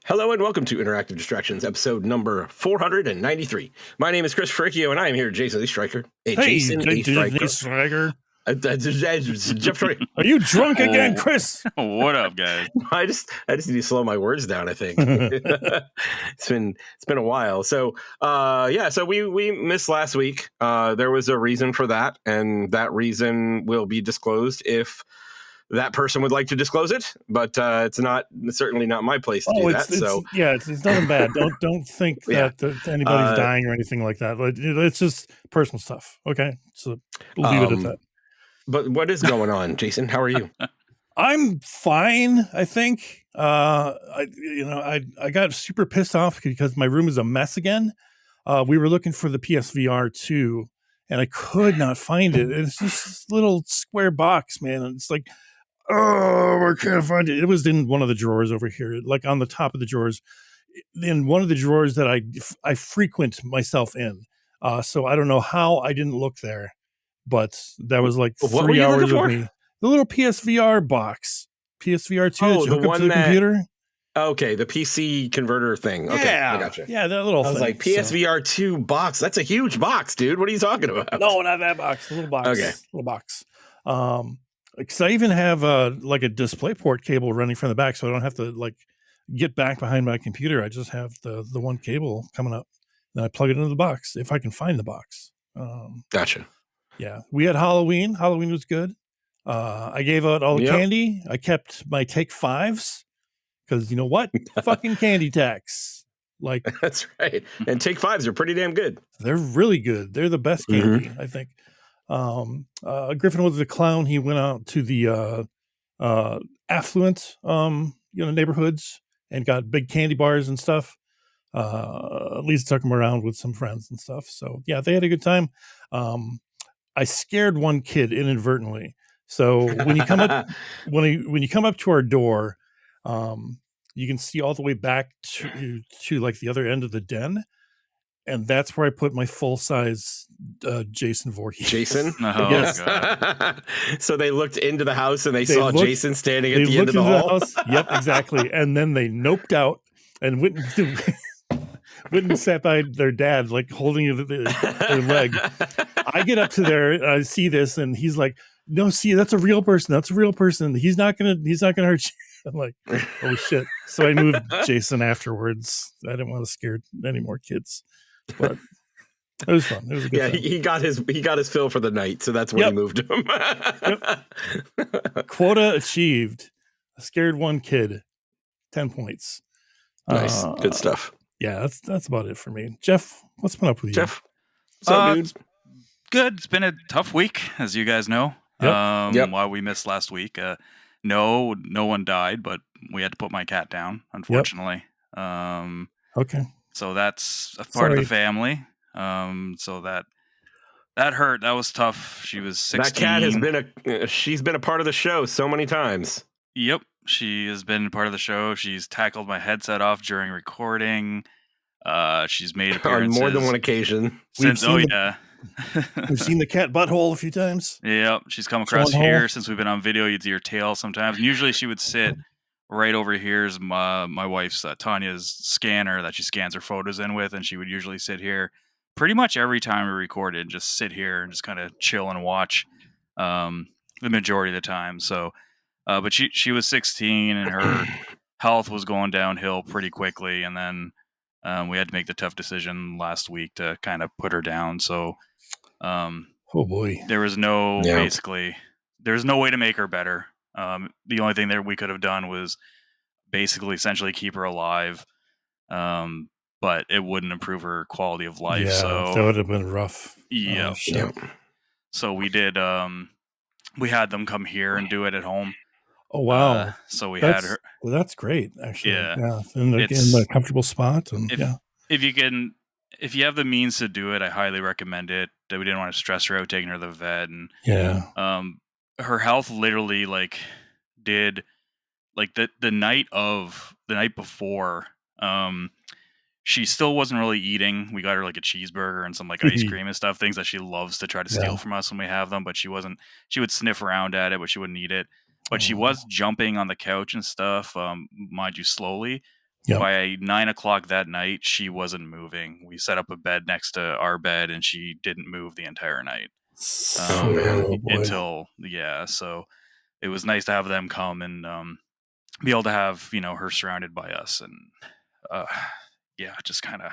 Hello and welcome to Interactive Distractions, episode number 493. My name is Chris Fricchio, and I am here with Jason A. Striker. Jason A. Striker. Jeff Troy. Are you drunk again, Chris? What up, guys? I just need to slow my words down, I think. It's been a while. So we missed last week. There was a reason for that, and that reason will be disclosed if that person would like to disclose it, but it's certainly not my place to do that. It's nothing bad. Don't think that anybody's dying or anything like that. It's just personal stuff. Okay, so we'll leave it at that. But what is going on, Jason? How are you? I'm fine. I think. I got super pissed off because my room is a mess again. We were looking for the PSVR 2, and I could not find it. It's just this little square box, man. And it's like, oh, I can't find it. It was in one of the drawers over here, like on the top of the drawers, in one of the drawers that I frequent myself in. So I don't know how I didn't look there, but that was like 3 hours of me. The little PSVR box, PSVR 2, oh, the one to the computer. Okay, the PC converter thing. Okay, yeah, I gotcha. Yeah, that little. I was like, PSVR 2 box. That's a huge box, dude. What are you talking about? No, not that box. The little box. Okay, little box. Because I even have a DisplayPort cable running from the back, so I don't have to get back behind my computer. I just have the one cable coming up, and I plug it into the box if I can find the box. Gotcha. Yeah, we had Halloween. Halloween was good. I gave out all the candy. I kept my Take 5s because you know what? Fucking candy tax. That's right. And Take 5s are pretty damn good. They're really good. They're the best candy, I think. Griffin was the clown. He went out to the affluent neighborhoods and got big candy bars and stuff. At least took him around with some friends and stuff. So yeah, they had a good time. I scared one kid inadvertently. So when you come up when you come up to our door, you can see all the way back to like the other end of the den. And that's where I put my full-size Jason Voorhees. Jason? Oh, yes. God. So they looked into the house and they saw Jason standing at the end of the hall? Yep, exactly. And then they noped out and went and sat by their dad, like holding their leg. I get up to there and I see this and he's like, no, see, that's a real person. That's a real person. He's not gonna hurt you. I'm like, oh shit. So I moved Jason afterwards. I didn't want to scare any more kids. But it was fun. It was a good time. He got his fill for the night, so that's when he moved him. Quota achieved. I scared one kid. 10 points. Nice. Good stuff. Yeah, that's about it for me. Jeff, what's been up with you? Jeff, what's up, dudes? Good. It's been a tough week, as you guys know. While we missed last week. No one died, but we had to put my cat down, unfortunately. Okay. So that's a part of the family. So that hurt. That was tough. She was 16. That cat she's been a part of the show so many times. Yep. She has been part of the show. She's tackled my headset off during recording. She's made appearances on more than one occasion. We've seen the cat butthole a few times. Yep. She's come across here since we've been on video. You'd see her tail sometimes. And usually she would sit right over here is my wife's Tanya's scanner that she scans her photos in with, and she would usually sit here pretty much every time we recorded, just sit here and just kind of chill and watch the majority of the time. So, but she was 16 and her health was going downhill pretty quickly, and then we had to make the tough decision last week to kind of put her down. So, oh boy, there was there's no way to make her better. The only thing that we could have done was basically essentially keep her alive, but it wouldn't improve her quality of life. Yeah, so that would have been rough. Yeah. So we did. We had them come here and do it at home. Oh wow! So we had her. Well, that's great, actually. Yeah. In the comfortable spot, and if you have the means to do it, I highly recommend it. That we didn't want to stress her out taking her to the vet, and her health literally did the night before, she still wasn't really eating. We got her a cheeseburger and some ice cream and stuff, things that she loves to try to steal from us when we have them, but she would sniff around at it, but she wouldn't eat it. But she was jumping on the couch and stuff, mind you, slowly. By 9 o'clock that night, she wasn't moving. We set up a bed next to our bed, and she didn't move the entire night. Oh, boy. So it was nice to have them come and be able to have her surrounded by us, and just kind of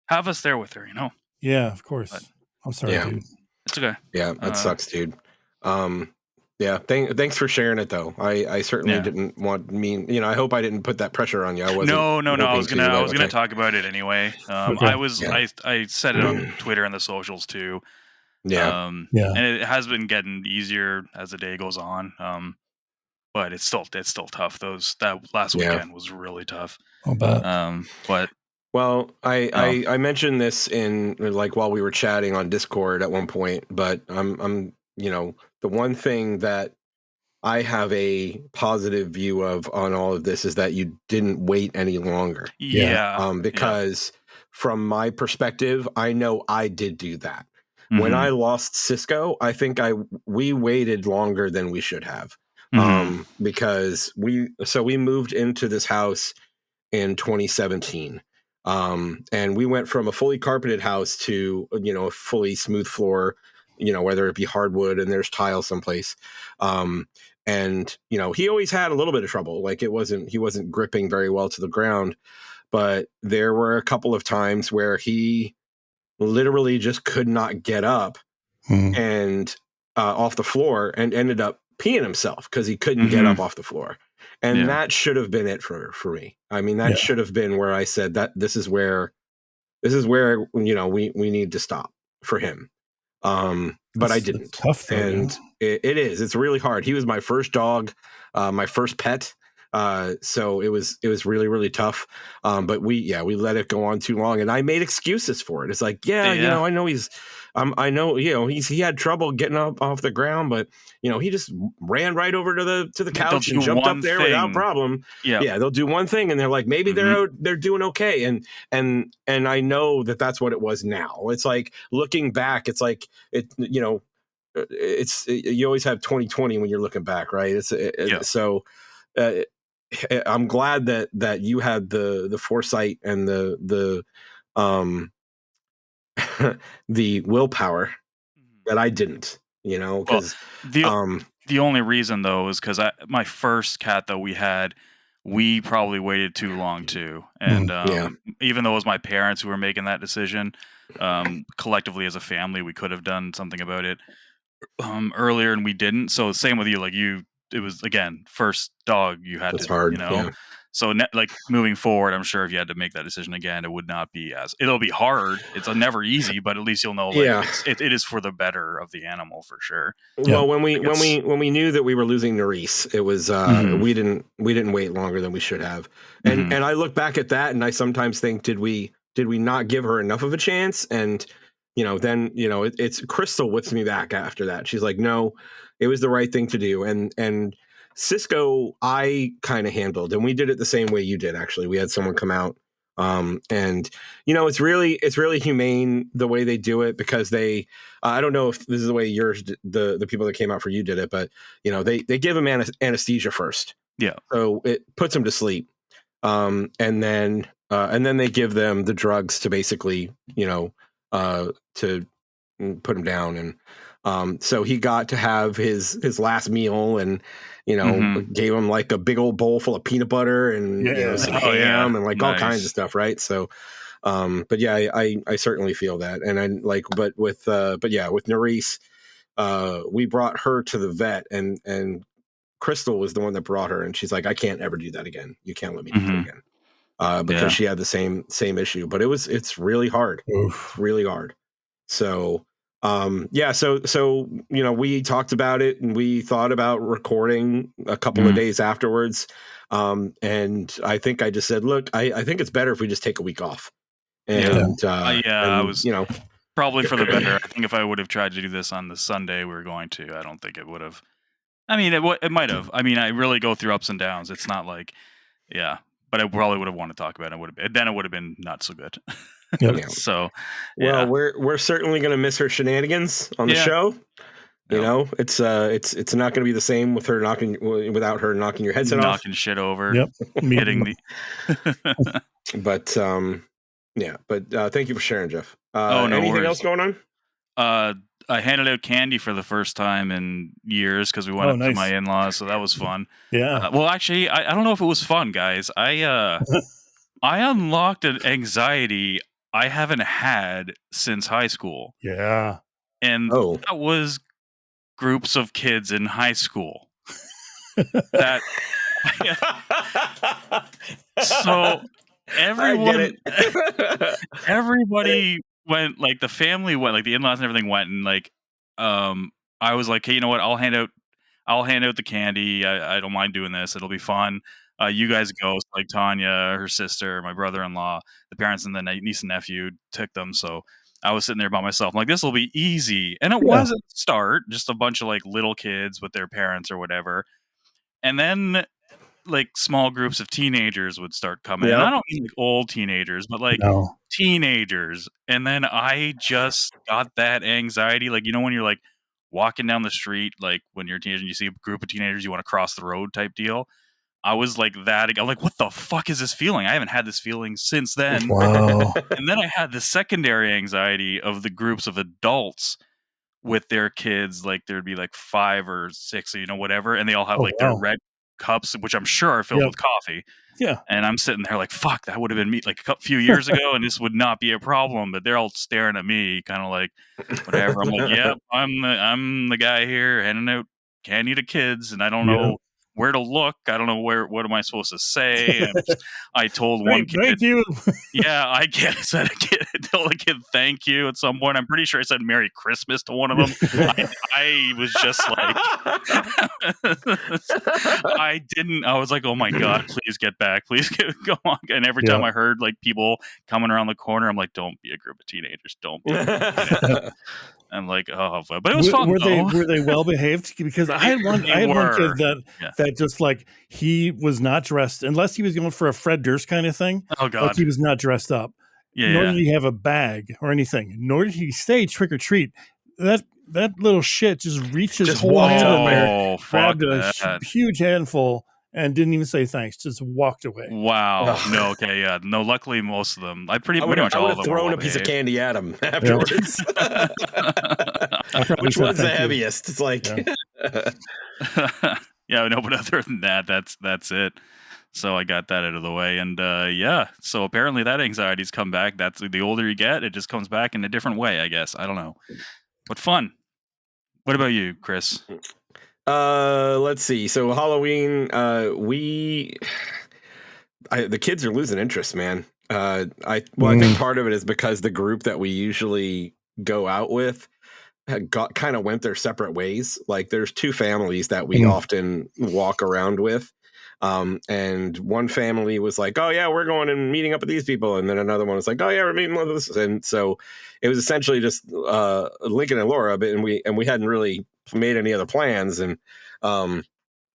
have us there with her. Yeah, of course. But, I'm sorry, dude. It's okay. Yeah, that sucks, dude. Yeah, thanks for sharing it though. I certainly didn't want I hope I didn't put that pressure on you. I wasn't. No. I was gonna talk about it anyway. I said it on Twitter and the socials too. And it has been getting easier as the day goes on. But it's still tough. That last weekend was really tough. I'll bet. But well, I mentioned this in while we were chatting on Discord at one point, but I'm the one thing that I have a positive view of on all of this is that you didn't wait any longer. Because from my perspective, I know I did do that. Mm-hmm. When I lost Cisco, I think we waited longer than we should have. Mm-hmm. Because we moved into this house in 2017. And we went from a fully carpeted house to, a fully smooth floor, whether it be hardwood and there's tile someplace. And, he always had a little bit of trouble. Like he wasn't gripping very well to the ground, but there were a couple of times where he literally just could not get up and off the floor and ended up peeing himself because he couldn't get up off the floor. And that should have been it for me. I mean, that should have been where I said that this is where we need to stop for him. But I didn't. Tough though, and it's really hard. He was my first dog, my first pet. So it was really, really tough. But we let it go on too long, and I made excuses for it. It's like, I know he had trouble getting up off the ground, but he just ran right over to the couch and jumped up there without problem. Yeah, they'll do one thing, and they're like, maybe they're doing okay. And I know that's what it was now. It's like looking back, it's like you always have 2020 when you're looking back, right? So. I'm glad that you had the foresight and the the willpower that I didn't, because the only reason though is because my first cat that we probably waited too long too, and even though it was my parents who were making that decision, collectively as a family we could have done something about it earlier, and we didn't. So same with you, it was again first dog you had That's to hard, So moving forward, I'm sure if you had to make that decision again, it would not be it'll be hard. It's never easy, but at least you'll know it is for the better of the animal for sure. Well, when we knew that we were losing Nerisse, it was we didn't wait longer than we should have. And I look back at that and I sometimes think, did we not give her enough of a chance? And then it's Crystal whips me back after that. She's like, no, it was the right thing to do. And Cisco, I kind of handled, and we did it the same way you did. Actually, we had someone come out, and it's really humane the way they do it, because they, I don't know if this is the way the people that came out for you did it, but they give them anesthesia first, so it puts them to sleep, and then they give them the drugs to basically to put him down. And so he got to have his last meal, and gave him like a big old bowl full of peanut butter and some ham and all kinds of stuff, right? So but I certainly feel that. And with Nerisse, we brought her to the vet, and Crystal was the one that brought her, and she's like, I can't ever do that again. You can't let me do that again. Because she had the same issue. But it's really hard. It's really hard. So so we talked about it, and we thought about recording a couple of days afterwards. And I think I just said, look, I think it's better if we just take a week off. And I was probably for the better. I think if I would have tried to do this on the Sunday we were going to, I don't think it would have. I mean, it might have. I mean, I really go through ups and downs. It's not like, but I probably would have wanted to talk about it. Then it would have been not so good. So, we're certainly going to miss her shenanigans on the show. You know, it's not going to be the same with her without her knocking your headset off, knocking shit over. Yep, hitting the. But yeah, but thank you for sharing, Geoff. No anything worries. else going on? I handed out candy for the first time in years because we went up to my in-laws, so that was fun. Yeah. Well, actually, I don't know if it was fun, guys. I unlocked an anxiety I haven't had since high school. Yeah. And that was groups of kids in high school. That so everybody went, like the family went, like the in-laws and everything went, and like I was like, hey, you know what? I'll hand out the candy. I don't mind doing this. It'll be fun. You guys go. So, like Tanya, her sister, my brother-in-law, the parents, and the niece and nephew took them. So I was sitting there by myself. I'm like, this will be easy. And it was at the start, just a bunch of like little kids with their parents or whatever. And then like small groups of teenagers would start coming. And I don't mean like old teenagers, but like teenagers. And then I just got that anxiety. Like, you know, when you're like walking down the street, like when you're a teenager and you see a group of teenagers, you want to cross the road type deal. I was like that. I'm like, what the fuck is this feeling? I haven't had this feeling since then. Wow. And then I had the secondary anxiety of the groups of adults with their kids. Like there'd be like 5 or 6, you know, whatever. And they all have their red cups, which I'm sure are filled with coffee. Yeah. And I'm sitting there like, fuck, that would have been me like a few years ago, and this would not be a problem. But they're all staring at me, kind of like, whatever. I'm like, yeah, I'm the guy here handing out candy to kids, and I don't know where to look. I don't know what am I supposed to say. And I told one kid, thank you. Yeah, I told a kid thank you at some point. I'm pretty sure I said Merry Christmas to one of them. I was just like, I was like, oh my God, please get back. Please go on. And every time I heard like people coming around the corner, I'm like, don't be a group of teenagers. Don't be a group of teenagers. I'm like, oh, but it was fun. Were they well behaved? Because I had one kid that just like, he was not dressed unless he was going for a Fred Durst kind of thing. Oh God, like he was not dressed up. Nor did he have a bag or anything. Nor did he say trick or treat. That little shit just reached his whole hand in there, grabbed a huge handful, and didn't even say thanks. Just walked away. Wow. No. Okay. Yeah. No. Luckily, most of them. Pretty much all of them. Thrown a piece of candy at him afterwards. Which one's the heaviest? It's like. Yeah. No. But other than that, that's it. So I got that out of the way, and so apparently that anxiety's come back. That's the older you get, it just comes back in a different way, I guess. I don't know, but fun. What about you, Chris? Let's see. So Halloween, the kids are losing interest, man. I think part of it is because the group that we usually go out with went their separate ways. Like there's 2 families that we often walk around with. And one family was like, oh yeah, we're going and meeting up with these people. And then another one was like, oh yeah, we're meeting with this. And so it was essentially just, Lincoln and Laura, and we hadn't really made any other plans. And,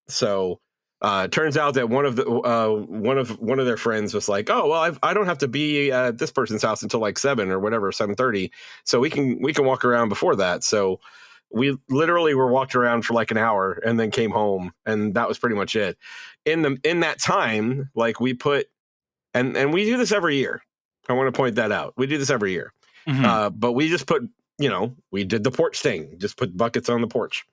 so turns out that one of their friends was like, oh, well, I don't have to be at this person's house until like 7 or whatever, 7:30. So we can walk around before that. So we literally were walked around for like an hour and then came home, and that was pretty much it. In that time, like we put, and we do this every year. I want to point that out. We do this every year. But we just put, we did the porch thing, just put buckets on the porch.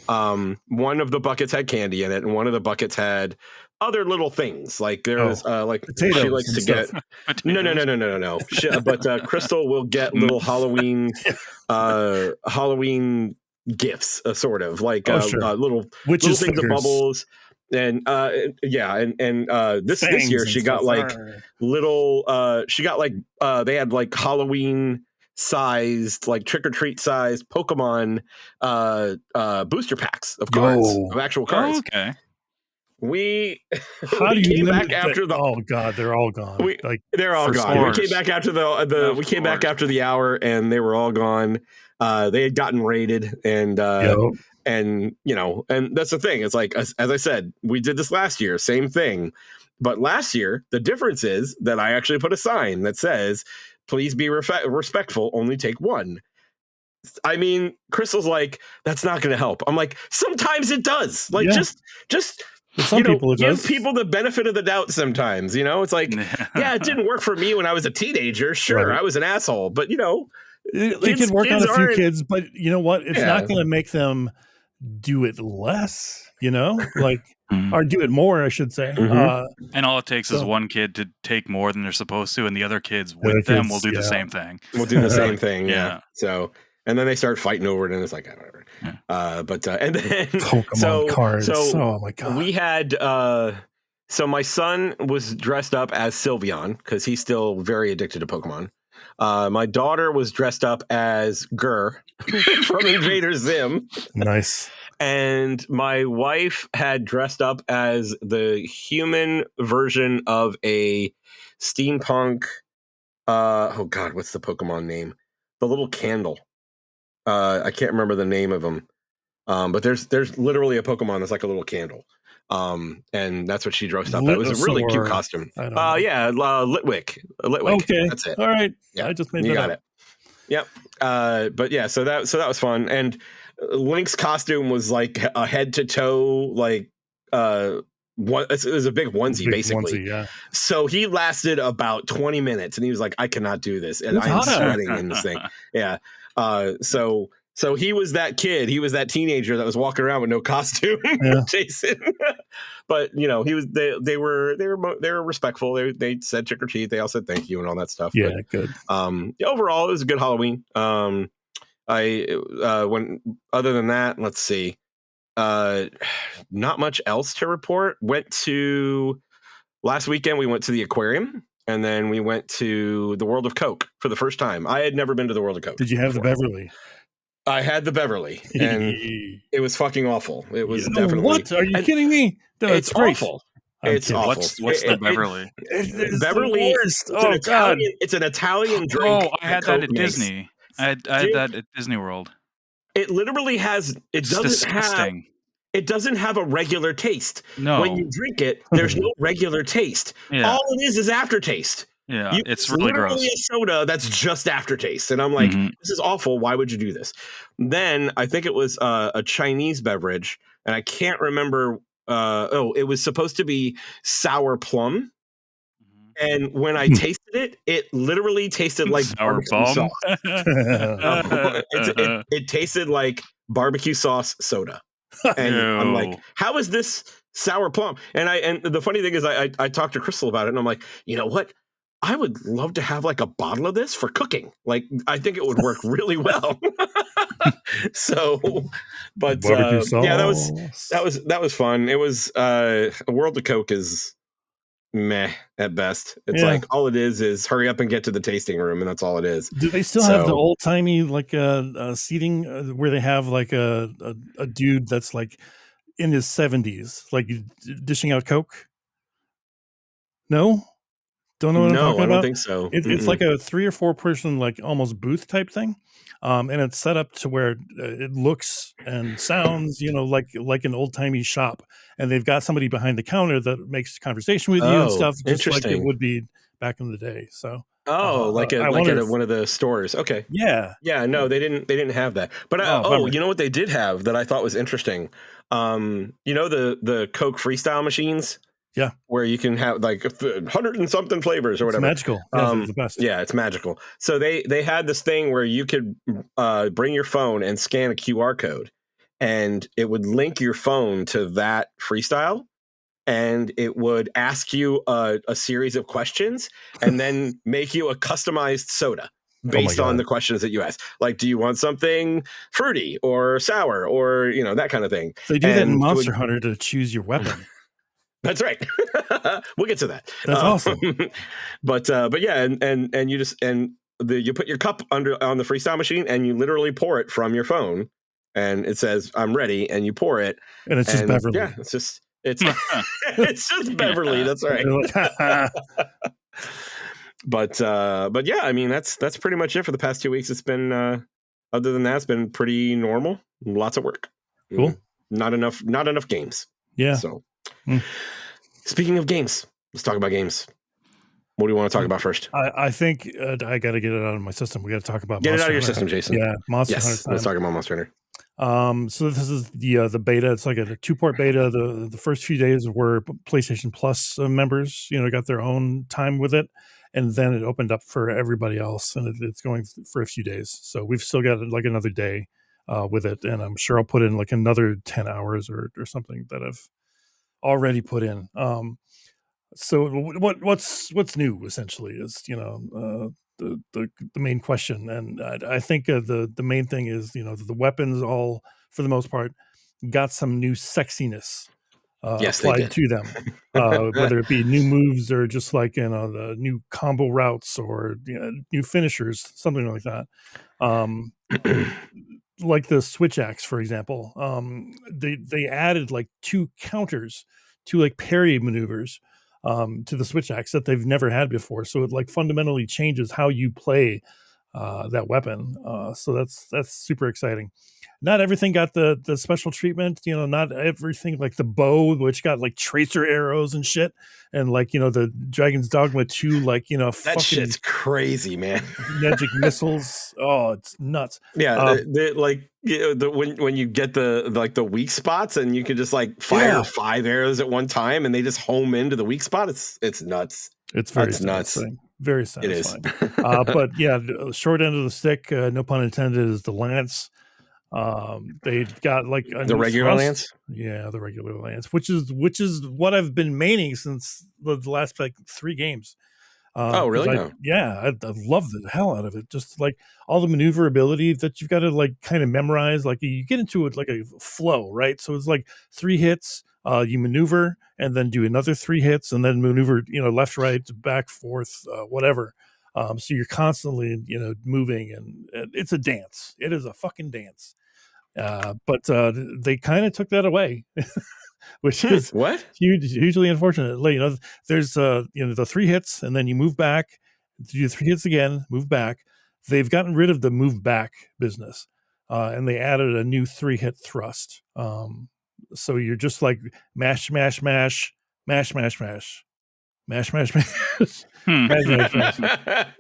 One of the buckets had candy in it, and one of the buckets had other little things. Like there's like potatoes she likes to get no. But Crystal will get little Halloween gifts, sort of like little things of bubbles. And this year she got like little they had like Halloween sized, like trick-or-treat sized Pokemon booster packs of cards, of actual cards. Oh, okay. We came back after oh god, they're all gone. They're all gone. We came back after the hour, and they were all gone. They had gotten raided, and and that's the thing. It's like, as I said, we did this last year, same thing. But last year, the difference is that I actually put a sign that says, "Please be respectful. Only take one." I mean, Crystal's like, that's not going to help. I'm like, sometimes it does. Like, just for some people, it give does. people the benefit of the doubt sometimes, It's like, yeah, it didn't work for me when I was a teenager. Sure, I was an asshole. But, it can work on a few kids. But you know what? It's not going to make them do it less, like, or do it more, I should say. And all it takes is one kid to take more than they're supposed to, and the other kids with them will do the same thing. We'll do the same thing, yeah. So, and then they start fighting over it, and it's like, whatever. Yeah. And then Pokemon cards. Oh my god, we had. So my son was dressed up as Sylveon because he's still very addicted to Pokemon. My daughter was dressed up as Gur from Invader Zim. Nice. And my wife had dressed up as the human version of a steampunk. Oh God, what's the Pokemon name? The little candle. I can't remember the name of them. But there's literally a Pokemon that's like a little candle. And that's what she dressed up. It was a really cute costume. Yeah, Litwick. Okay, that's it. All right. Yeah, I just made you that got up. It. Yep. But yeah, so that was fun. And Link's costume was like a head to toe, like it was a big onesie, basically. Yeah. So he lasted about 20 minutes, and he was like, "I cannot do this," and I'm sweating in this thing. Yeah. So he was that kid. He was that teenager that was walking around with no costume, Jason. But he was. They were respectful. They said trick or treat. They all said thank you and all that stuff. Yeah, but, good. Overall, it was a good Halloween. When other than that, let's see. Not much else to report. Last weekend we went to the aquarium, and then we went to the World of Coke for the first time. I had never been to the World of Coke. Did you have the Beverly? I had the Beverly, and it was fucking awful. It was definitely. What? Are you kidding me? No, it's awful. It's awful. What's the Beverly? Beverly. God! It's an Italian drink. Oh, I had that at Disney. I had that at Disney World. It literally has. It's disgusting. It doesn't have a regular taste. No. When you drink it, there's no regular taste. Yeah. All it is aftertaste. Yeah, it's really gross. A soda that's just aftertaste. And I'm like, this is awful. Why would you do this? Then I think it was a Chinese beverage, and I can't remember. It was supposed to be sour plum. And when I tasted it, it literally tasted like sour plum. It tasted like barbecue sauce soda. And I'm like, how is this sour plum? And the funny thing is I talked to Crystal about it, and I'm like, you know what? I would love to have like a bottle of this for cooking. Like, I think it would work really well. So, but yeah, that was fun. It was a World of Coke is meh at best. It's like all it is hurry up and get to the tasting room, and that's all it is. Do they still have the old timey like seating where they have like a dude that's like in his 70s, like dishing out Coke? No. Don't know what I'm talking about? I don't think so. It's like a 3 or 4 person, like almost booth type thing. And it's set up to where it looks and sounds, like an old timey shop. And they've got somebody behind the counter that makes conversation with you and stuff, just like it would be back in the day. So, like at one of the stores. Okay. Yeah. Yeah. No, they didn't have that. But you know what they did have that I thought was interesting? The Coke freestyle machines. Yeah, where you can have like 100 and something flavors or whatever. It's magical. It's the best. Yeah, it's magical. So they had this thing where you could bring your phone and scan a QR code, and it would link your phone to that freestyle, and it would ask you a series of questions, and then make you a customized soda based on the questions that you ask. Like, do you want something fruity or sour or that kind of thing? They do that in Monster Hunter to choose your weapon. That's right. We'll get to that. That's awesome. But yeah, and you just you put your cup on the freestyle machine, and you literally pour it from your phone, and it says "I'm ready," and you pour it, and it's just Beverly. Yeah, it's just just Beverly. That's right. But yeah, I mean that's pretty much it for the past 2 weeks. It's been other than that, it's been pretty normal. Lots of work. Cool. Not enough games. Yeah. So. Speaking of games, let's talk about games. What do you want to talk about first? I think I got to get it out of my system. We got to talk about Get Monster it out of your Hunter. system, Jason. Yeah, Monster Hunter time. Let's talk about Monster Hunter. So this is the beta. It's like a 2-port beta. The first few days were PlayStation Plus members, got their own time with it, and then it opened up for everybody else, and it's going for a few days. So we've still got like another day with it, and I'm sure I'll put in like another 10 hours or something that I've already put in. So what's new essentially is the main question, and I think the main thing is the weapons all for the most part got some new sexiness Yes, they applied did. to them, whether it be new moves or just like the new combo routes or new finishers, something like that. Like the switch axe, for example, they added like 2 counters to like parry maneuvers to the switch axe that they've never had before. So it like fundamentally changes how you play that weapon. So that's super exciting. Not everything got the special treatment, not everything like the bow, which got like tracer arrows and shit. And like, the Dragon's Dogma 2, like, that fucking shit's crazy, man. magic missiles. Oh, it's nuts. Yeah. When you get the weak spots and you can just like fire 5 arrows at one time and they just home into the weak spot. It's nuts. It's very satisfying. Very satisfying. It is. But yeah, the short end of the stick, no pun intended, is the lance. They got like the regular lance. Yeah, the regular lance, which is what I've been maining since the last like 3 games. Oh, really? I love the hell out of it. Just like all the maneuverability that you've got to like kind of memorize. Like you get into it like a flow, right? So it's like 3 hits, you maneuver, and then do another 3 hits, and then maneuver, left, right, back, forth, whatever. So you're constantly, moving, and it's a dance. It is a fucking dance. But they kind of took that away, which is hugely unfortunately. There's the 3 hits, and then you move back, do the 3 hits again, move back. They've gotten rid of the move back business, and they added a new 3-hit thrust. So you're just like mash, mash, mash, mash, mash, mash. Mash, mash, mash. Mash, mash, mash.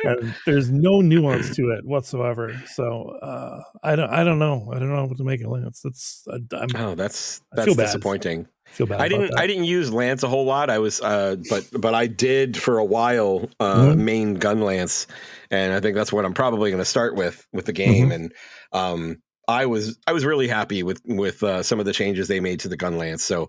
And there's no nuance to it whatsoever. So I don't know what to make of Lance. That's I disappointing. feel bad. I didn't use Lance a whole lot. I was but I did for a while main gun Lance, and I think that's what I'm probably going to start with the game. And I was really happy with some of the changes they made to the gun lance. So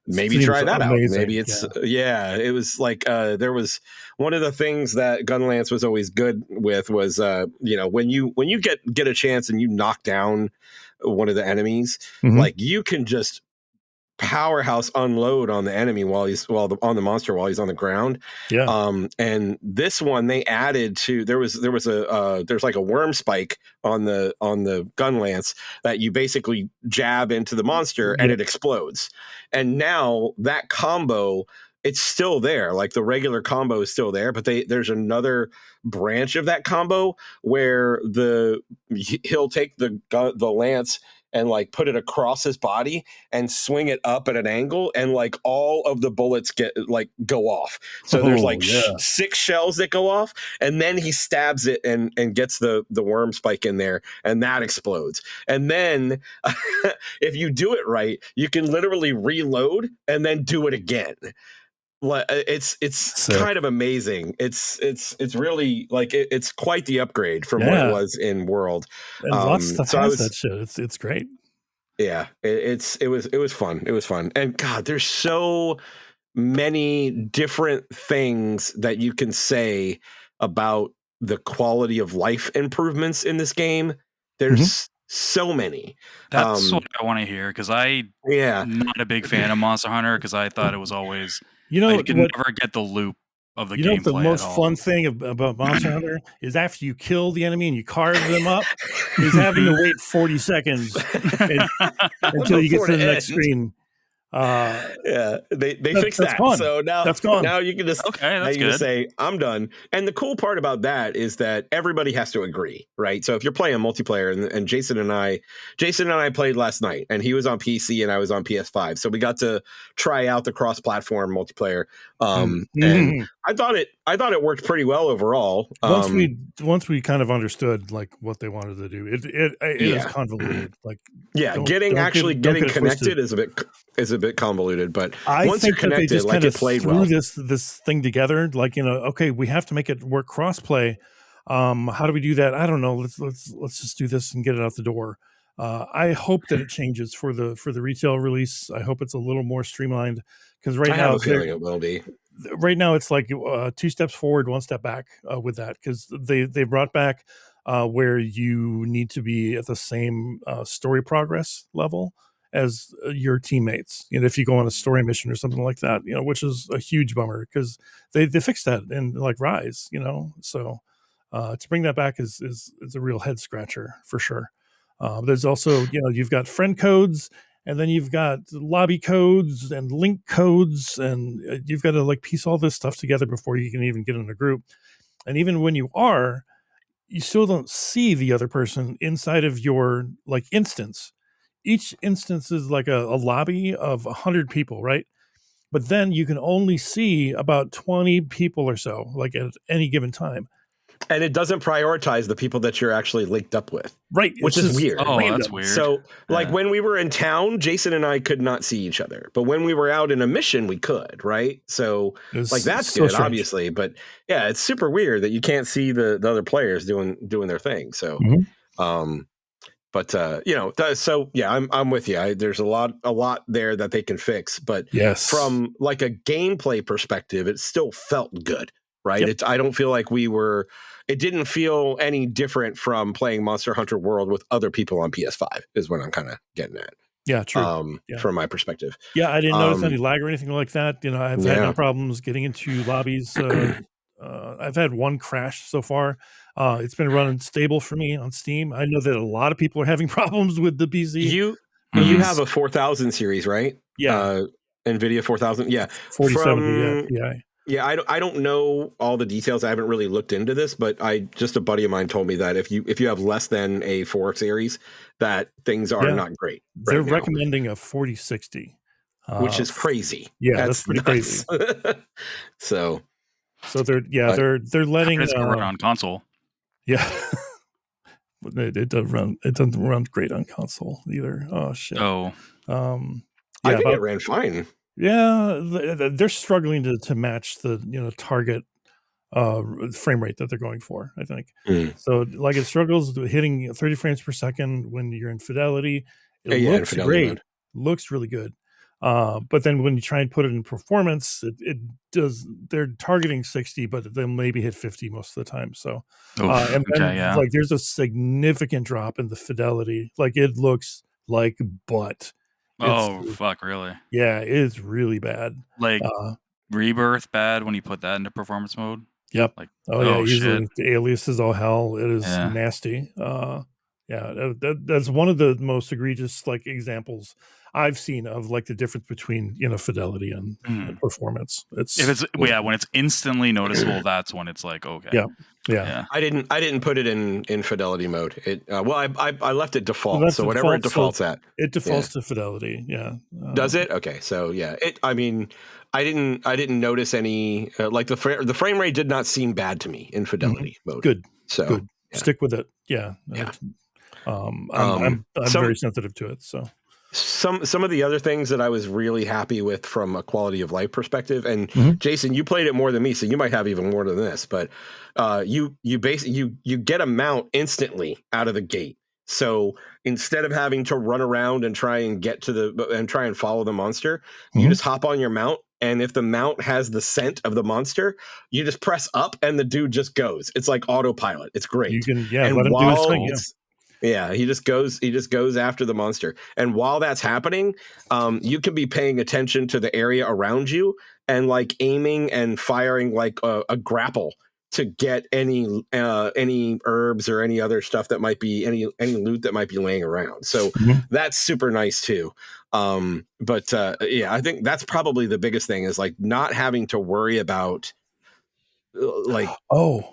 maybe try that out. Maybe it's it was like there was one of the things that gun lance was always good with was when you get a chance and you knock down one of the enemies, like you can just powerhouse unload on the enemy on the monster while he's on the ground. And this one they added to there's like a worm spike on the gun lance that you basically jab into the monster and it explodes. And now that combo, it's still there. Like the regular combo is still there, but there's another branch of that combo where he'll take the lance and like put it across his body and swing it up at an angle, and like all of the bullets go off. So there's like 6 shells that go off, and then he stabs it and gets the worm spike in there, and that explodes. And then if you do it right, you can literally reload and then do it again. It's kind of amazing. It's really like it's quite the upgrade from what it was in World. And lots of stuff has that shit. It's great. Yeah, it was fun. It was fun. And God, there's so many different things that you can say about the quality of life improvements in this game. There's so many. That's what I want to hear, because I'm not a big fan of Monster Hunter, because I thought it was always I could never get the loop of the gameplay. The most fun thing about Monster Hunter is after you kill the enemy and you carve them up, is having to wait 40 seconds until you get to the next screen. They fixed that. Gone. So now that's gone. Now you can just say I'm done. And the cool part about that is that everybody has to agree, right? So if you're playing multiplayer, and Jason and I played last night, and he was on PC and I was on PS5, so we got to try out the cross-platform multiplayer. And I thought I thought it worked pretty well overall. Once we kind of understood like what they wanted to do, it is convoluted. Like getting connected is a bit convoluted, but once you're connected, they just like it played well. This thing together, like okay, we have to make it work crossplay. How do we do that? I don't know. Let's just do this and get it out the door. I hope that it changes for the retail release. I hope it's a little more streamlined because right now I have a feeling it will be. Right now it's like 2 steps forward, 1 step back with that, because they brought back where you need to be at the same story progress level as your teammates. If you go on a story mission or something like that, which is a huge bummer because they fixed that in like Rise, so to bring that back is a real head scratcher for sure. There's also you've got friend codes. And then you've got lobby codes and link codes, and you've got to like piece all this stuff together before you can even get in a group. And even when you are, you still don't see the other person inside of your like instance. Each instance is like a lobby of 100 people, right? But then you can only see about 20 people or so, like at any given time. And it doesn't prioritize the people that you're actually linked up with. Right. Which is weird. Oh, that's weird. So like when we were in town, Jason and I could not see each other. But when we were out in a mission, we could, right? So like that's good, obviously. But yeah, it's super weird that you can't see the other players doing their thing. So so yeah, I'm with you. There's a lot there that they can fix. But from like a gameplay perspective, it still felt good. Right. Yep. I don't feel like it didn't feel any different from playing Monster Hunter World with other people on PS5 is what I'm kind of getting at. Yeah, true. From my perspective. Yeah, I didn't notice any lag or anything like that. I've had no problems getting into lobbies. I've had one crash so far. It's been running stable for me on Steam. I know that a lot of people are having problems with the PC. You have a 4000 series, right? Yeah. NVIDIA 4000. Yeah. 4070 Ti. Yeah, I don't know all the details. I haven't really looked into this, but just a buddy of mine told me that if you have less than a 4 series, that things are not great. They're recommending a 4060, which is crazy. Yeah, that's pretty crazy. so they're letting it's run on console. Yeah, it doesn't run great on console either. Oh shit. Oh, I think it ran fine. Yeah, they're struggling to match the target frame rate that they're going for, I think. So like it struggles hitting 30 frames per second when you're in fidelity. It looks great. Mode. Looks really good. But then when you try and put it in performance, it does. They're targeting 60, but they'll maybe hit 50 most of the time. So like there's a significant drop in the fidelity. Like it looks like butt. Fuck, really? Yeah, it's really bad. Like Rebirth bad when you put that into performance mode? Yep. Like, usually the alias is all hell. It is nasty. That's one of the most egregious like examples I've seen of like the difference between fidelity and performance. When it's instantly noticeable, that's when it's like okay. Yeah. I didn't put it in fidelity mode. I left it default. So whatever it defaults at. It defaults to fidelity. Yeah. Does it? Okay. So yeah. I didn't notice any like the frame rate did not seem bad to me in fidelity mode. Good. So good. Yeah. Stick with it. Yeah. I'm very sensitive to it. So. Some of the other things that I was really happy with from a quality of life perspective, and Jason, you played it more than me, so you might have even more than this. But you get a mount instantly out of the gate. So instead of having to run around and try and try and follow the monster, you just hop on your mount. And if the mount has the scent of the monster, you just press up and the dude just goes. It's like autopilot. It's great. You can let him do his thing. Yeah, he just goes after the monster. And while that's happening, you can be paying attention to the area around you and like aiming and firing like a grapple to get any herbs or any other stuff that might be any loot that might be laying around. So that's super nice too. I think that's probably the biggest thing is like not having to worry about like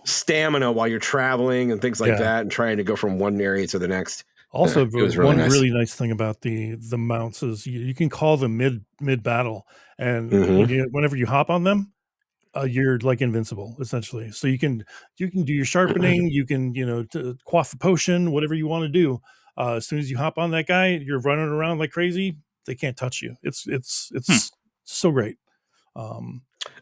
stamina while you're traveling and things like that and trying to go from one area to the next. Also, really nice thing about the mounts is you can call them mid battle, and whenever you hop on them, you're like invincible essentially. So you can do your sharpening, you can quaff a potion, whatever you want to do. As soon as you hop on that guy, you're running around like crazy. They can't touch you. It's so great.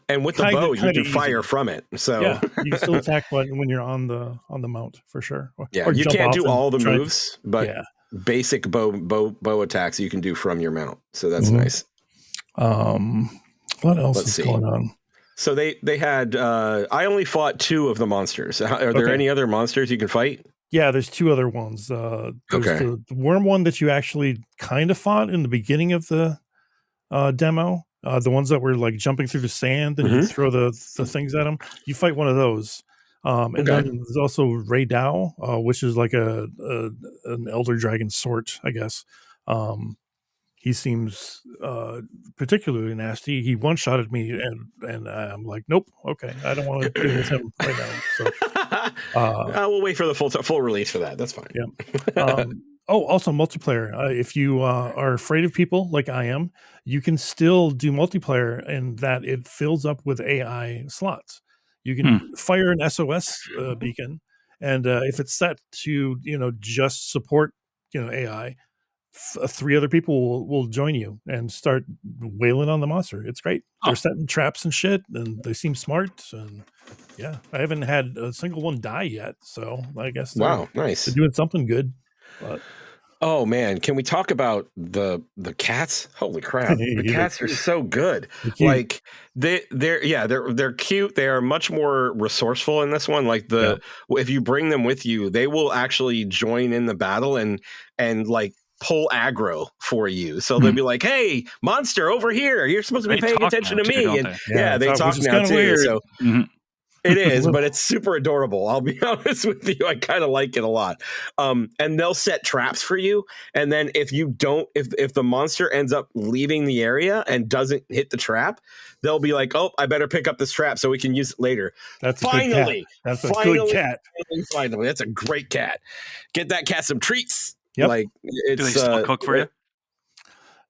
And with the bow, you can fire from it. So yeah, you can still attack when you're on the mount for sure. Or you jump can't off do all the moves, but yeah. basic bow attacks you can do from your mount. So that's nice. What else is going on? So they had I only fought 2 of the monsters. Are there any other monsters you can fight? Yeah, there's 2 other ones. There's the worm one that you actually kind of fought in the beginning of the demo. The ones that were like jumping through the sand and you throw the things at them. You fight one of those. And then there's also Ray Dao, which is like an elder dragon sort, I guess. He seems particularly nasty. He one-shotted me, and I'm like, nope, okay, I don't want to deal with him right now. So we'll wait for the full release for that. That's fine. Yeah. Also multiplayer. If you are afraid of people like I am, you can still do multiplayer, and that it fills up with AI slots. You can fire an SOS beacon, and if it's set to just support AI. 3 other people will join you and start wailing on the monster. It's great. They're setting traps and shit, and they seem smart. And yeah, I haven't had a single one die yet, so I guess they're doing something good. But oh man, can we talk about the cats? Holy crap, the cats are so good. Like they're cute. They are much more resourceful in this one. Like if you bring them with you, they will actually join in the battle and like pull aggro for you. So they'll be like, hey, monster over here, you're supposed to be paying attention to me. And they talk now too. Weird. So it is, but it's super adorable. I'll be honest with you. I kind of like it a lot. And they'll set traps for you. And then if you don't, if the monster ends up leaving the area and doesn't hit the trap, they'll be like, oh, I better pick up this trap so we can use it later. That's finally. That's a good cat. Finally, that's a great cat. Get that cat some treats. Yep. Like it's, do they still cook for you?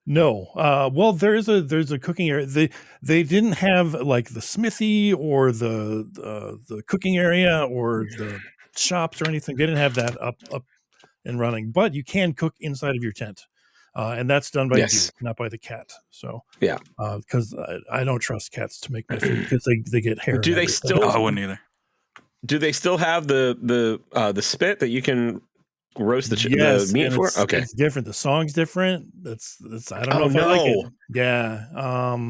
No. Well, there's a cooking area. They didn't have like the smithy or the cooking area or the shops or anything. They didn't have that up and running. But you can cook inside of your tent, and that's done by you, not by the cat. So because I don't trust cats to make my food because they get hair. Do they still? No, I wouldn't either. Do they still have the spit that you can roast the meat for? Okay, it's different. The song's different. That's I don't know if I like it. Yeah.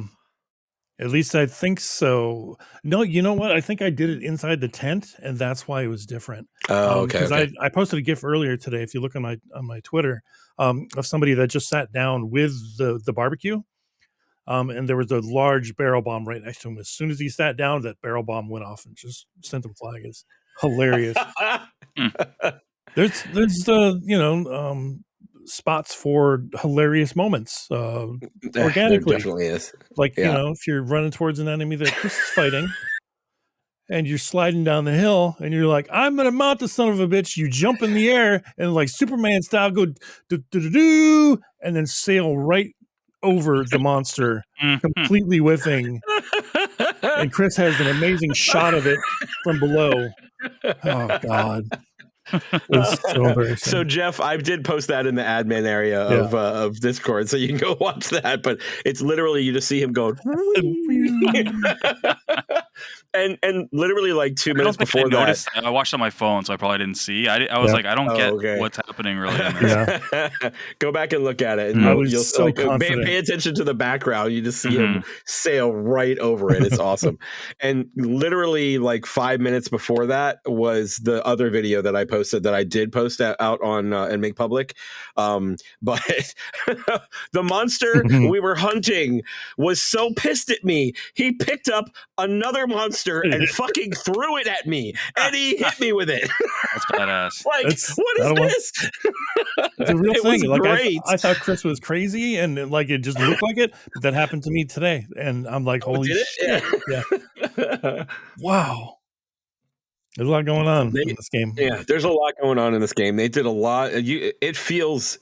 At least I think so. No, you know what? I think I did it inside the tent, and that's why it was different. Oh, okay. Because I posted a GIF earlier today. If you look on my Twitter, of somebody that just sat down with the barbecue, and there was a large barrel bomb right next to him. As soon as he sat down, that barrel bomb went off and just sent him flying. It's hilarious. There's spots for hilarious moments organically. There definitely is. Like if you're running towards an enemy that Chris is fighting, and you're sliding down the hill, and you're like, "I'm gonna mount the son of a bitch." You jump in the air and like Superman style, go do, and then sail right over the monster, completely whiffing. And Chris has an amazing shot of it from below. Oh God. So Geoff, I did post that in the admin area of Discord, so you can go watch that. But it's literally you just see him going, and literally like 2 minutes before that, I watched on my phone, so I probably didn't see. I was like, I don't get what's happening really. In this. Go back and look at it, and you'll so like, pay attention to the background. You just see him sail right over it. It's awesome. And literally like 5 minutes before that was the other video that I posted that I did post out on and make public. But the monster we were hunting was so pissed at me, he picked up another monster and fucking threw it at me, and he hit me with it. That's badass. Like, what is this? The real thing. Like, I thought Chris was crazy, and like it just looked like it. But that happened to me today, and I'm like, holy shit! Yeah. Wow. There's a lot going on in this game. Yeah, there's a lot going on in this game. They did a lot. It feels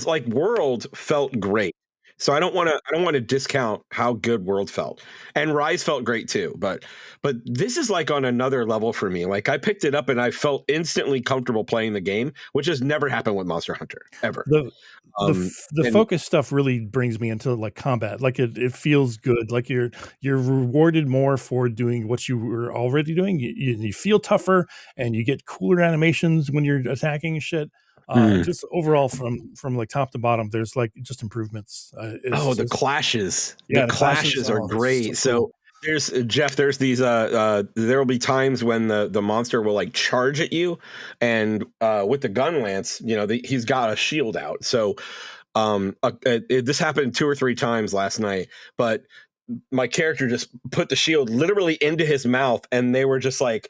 like World felt great. So I don't want to discount how good World felt, and Rise felt great too. But this is like on another level for me. Like I picked it up and I felt instantly comfortable playing the game, which has never happened with Monster Hunter ever. The focus stuff really brings me into like combat. Like it feels good. Like you're rewarded more for doing what you were already doing. You feel tougher and you get cooler animations when you're attacking shit. Just overall from like top to bottom, there's like just improvements. The clashes. Yeah, the clashes are great. So cool. there's Jeff, there's these there will be times when the monster will like charge at you, and with the gun lance, he's got a shield out. So this happened 2 or 3 times last night, but my character just put the shield literally into his mouth, and they were just like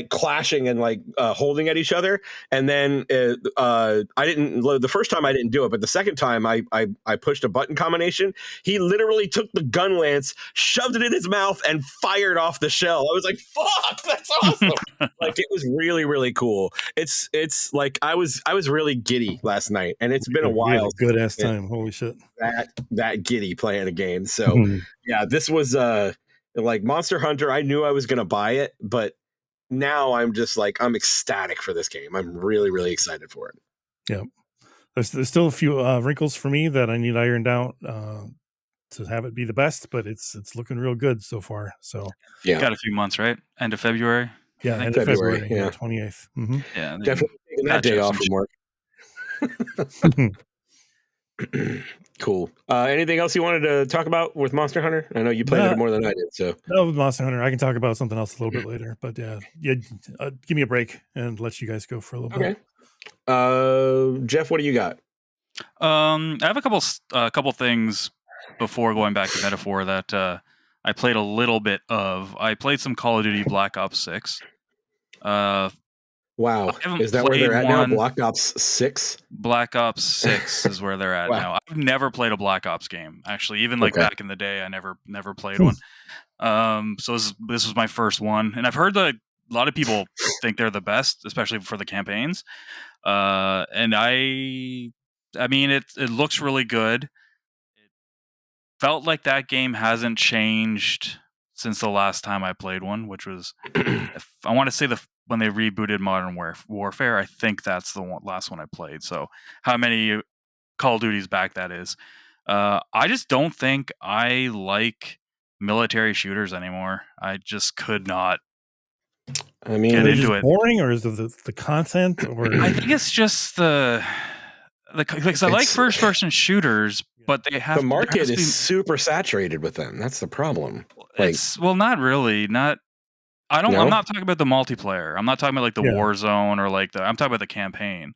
clashing and like holding at each other. And then I didn't, the first time I didn't do it, but the second time I pushed a button combination. He literally took the gun lance, shoved it in his mouth, and fired off the shell. I was like, fuck, that's awesome. Like, it was really, really cool. It's like I was really giddy last night, and it's been a while. Good ass time. Holy shit. That giddy playing a game. So yeah, this was like Monster Hunter. I knew I was going to buy it, but now I'm just like, I'm ecstatic for this game. I'm really, really excited for it. Yeah. There's still a few wrinkles for me that I need ironed out to have it be the best, but it's looking real good so far. So yeah, got a few months, right? End of February. Yeah, end of February. Yeah, 28th. Yeah, definitely taking that day off from work. Cool. Anything else you wanted to talk about with Monster Hunter? I know you played it more than I did. So no, with Monster Hunter, I can talk about something else a little bit later. But yeah, give me a break and let you guys go for a little bit. Jeff, what do you got? I have a couple things before going back to Metaphor that I played a little bit of. I played some Call of Duty Black Ops 6. Wow. Is that where they're at now? Black Ops 6? Black Ops 6 is where they're at now. I've never played a Black Ops game. Actually, even like back in the day, I never played one. So this was my first one. And I've heard that a lot of people think they're the best, especially for the campaigns. And I mean, it looks really good. It felt like that game hasn't changed since the last time I played one, which was, I want to say when they rebooted Modern Warfare. I think that's the last one I played. So how many Call of Duties back that is. I just don't think I like military shooters anymore. I just could not get into it. Boring, or is it the content? Or I think it's just because I like first-person shooters, but they have the market is super saturated with them. That's the problem. Not really. I'm not talking about the multiplayer. I'm not talking about like the Warzone or like I'm talking about the campaign.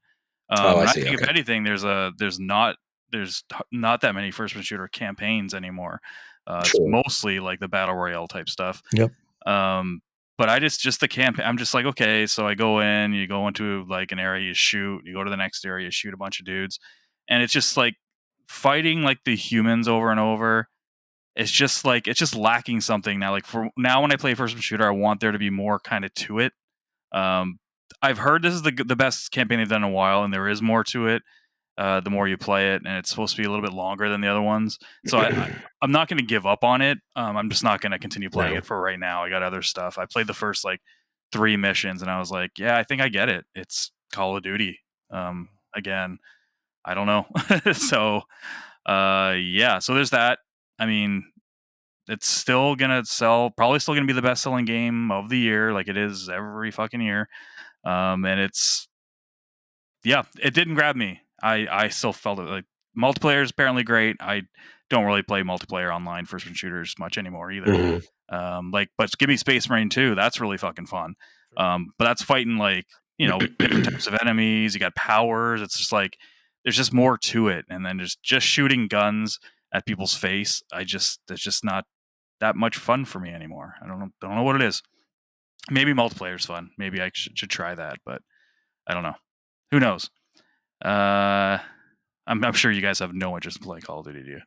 I see. If anything, there's not that many first-person shooter campaigns anymore. It's mostly like the battle royale type stuff. Yep. But I just the campaign. I'm just like, okay, so I go in, you go into like an area, you shoot, you go to the next area, you shoot a bunch of dudes, and it's just like fighting like the humans over and over. It's just lacking something now. Like for now, when I play first-person shooter, I want there to be more kind of to it. I've heard this is the best campaign they've done in a while, and there is more to it. The more you play it, and it's supposed to be a little bit longer than the other ones. So I'm not going to give up on it. I'm just not going to continue playing it for right now. I got other stuff. I played the first like 3 missions, and I was like, yeah, I think I get it. It's Call of Duty. Again, I don't know. So so there's that. I mean, it's still gonna sell. Probably still gonna be the best-selling game of the year, like it is every fucking year. And it didn't grab me. I still felt it. Like multiplayer is apparently great. I don't really play multiplayer online first-person shooters much anymore either. But give me Space Marine 2. That's really fucking fun. But that's fighting like different types of enemies. You got powers. It's just like there's just more to it. And then just shooting guns at people's face. It's just not that much fun for me anymore. I don't know what it is. Maybe multiplayer is fun. Maybe I should try that, but I don't know. Who knows? I'm sure you guys have no interest in playing Call of Duty, do you?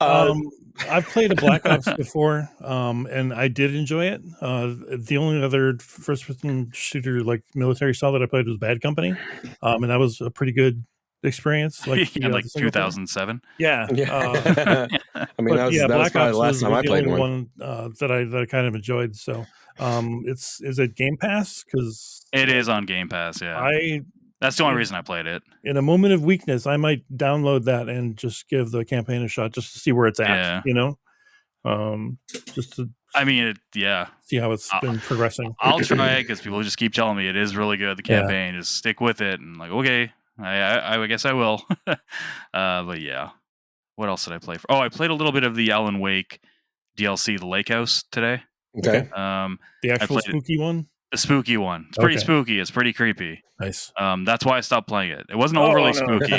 I've played a Black Ops before, and I did enjoy it. The only other first-person shooter like military style that I played was Bad Company, and that was a pretty good experience, like in like the single player? 2007. Yeah. Yeah. I mean, But yeah, that was Black probably Ops the last was time I the played only one. that I kind of enjoyed. So, is it Game Pass? Because It is on Game Pass. Yeah, that's the only reason I played it. In a moment of weakness, I might download that and just give the campaign a shot, just to see where it's at. Yeah. You know, just to. I mean, yeah. See how it's been progressing. I'll try it because people just keep telling me it is really good. The campaign, just stick with it, and like, okay, I guess I will. But yeah, what else did I play? I played a little bit of the Alan Wake DLC, The Lake House, today. Okay. The actual spooky one. The spooky one. It's pretty spooky. It's pretty creepy. Nice. That's why I stopped playing it. It wasn't overly spooky.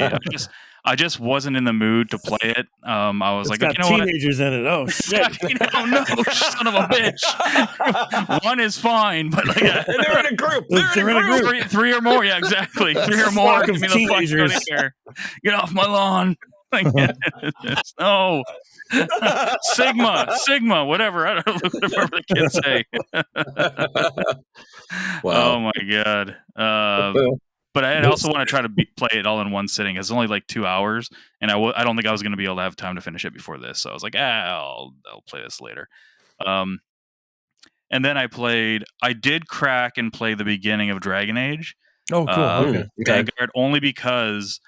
I just wasn't in the mood to play it. I was like, got teenagers in it. Oh shit! Oh no, son of a bitch! One is fine, but like they're in a group. They're in a group. Three or more. Yeah, exactly. 3 or more. Give me the fuck out of here. Get off my lawn. No. Sigma, whatever. I don't know whatever the kids say. Wow. Oh my god. But I also want to try to play it all in one sitting. It's only like 2 hours, and I don't think I was going to be able to have time to finish it before this. So I was like, I'll play this later. And then I did crack and play the beginning of Dragon Age. Oh, cool. Okay. Vanguard, only because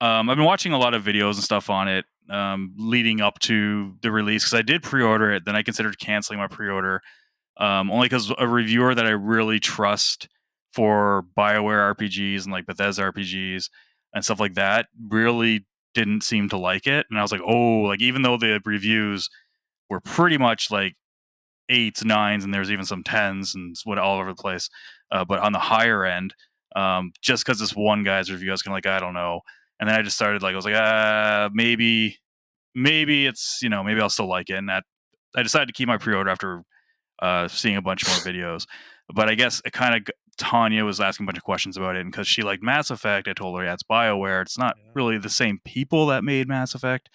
I've been watching a lot of videos and stuff on it leading up to the release, because I did pre-order it. Then I considered canceling my pre-order only because a reviewer that I really trust for BioWare RPGs and like Bethesda RPGs and stuff like that really didn't seem to like it. And I was like, like even though the reviews were pretty much like 8s, 9s, and there's even some 10s and what all over the place, but on the higher end, just because this one guy's review, I was kind of like, I don't know. And then I just started I was like, maybe it's, maybe I'll still like it. And that I decided to keep my pre-order after seeing a bunch more videos. But I guess it kind of, Tanya was asking a bunch of questions about it, and because she liked Mass Effect, I told her, yeah, it's BioWare. It's not really the same people that made Mass Effect,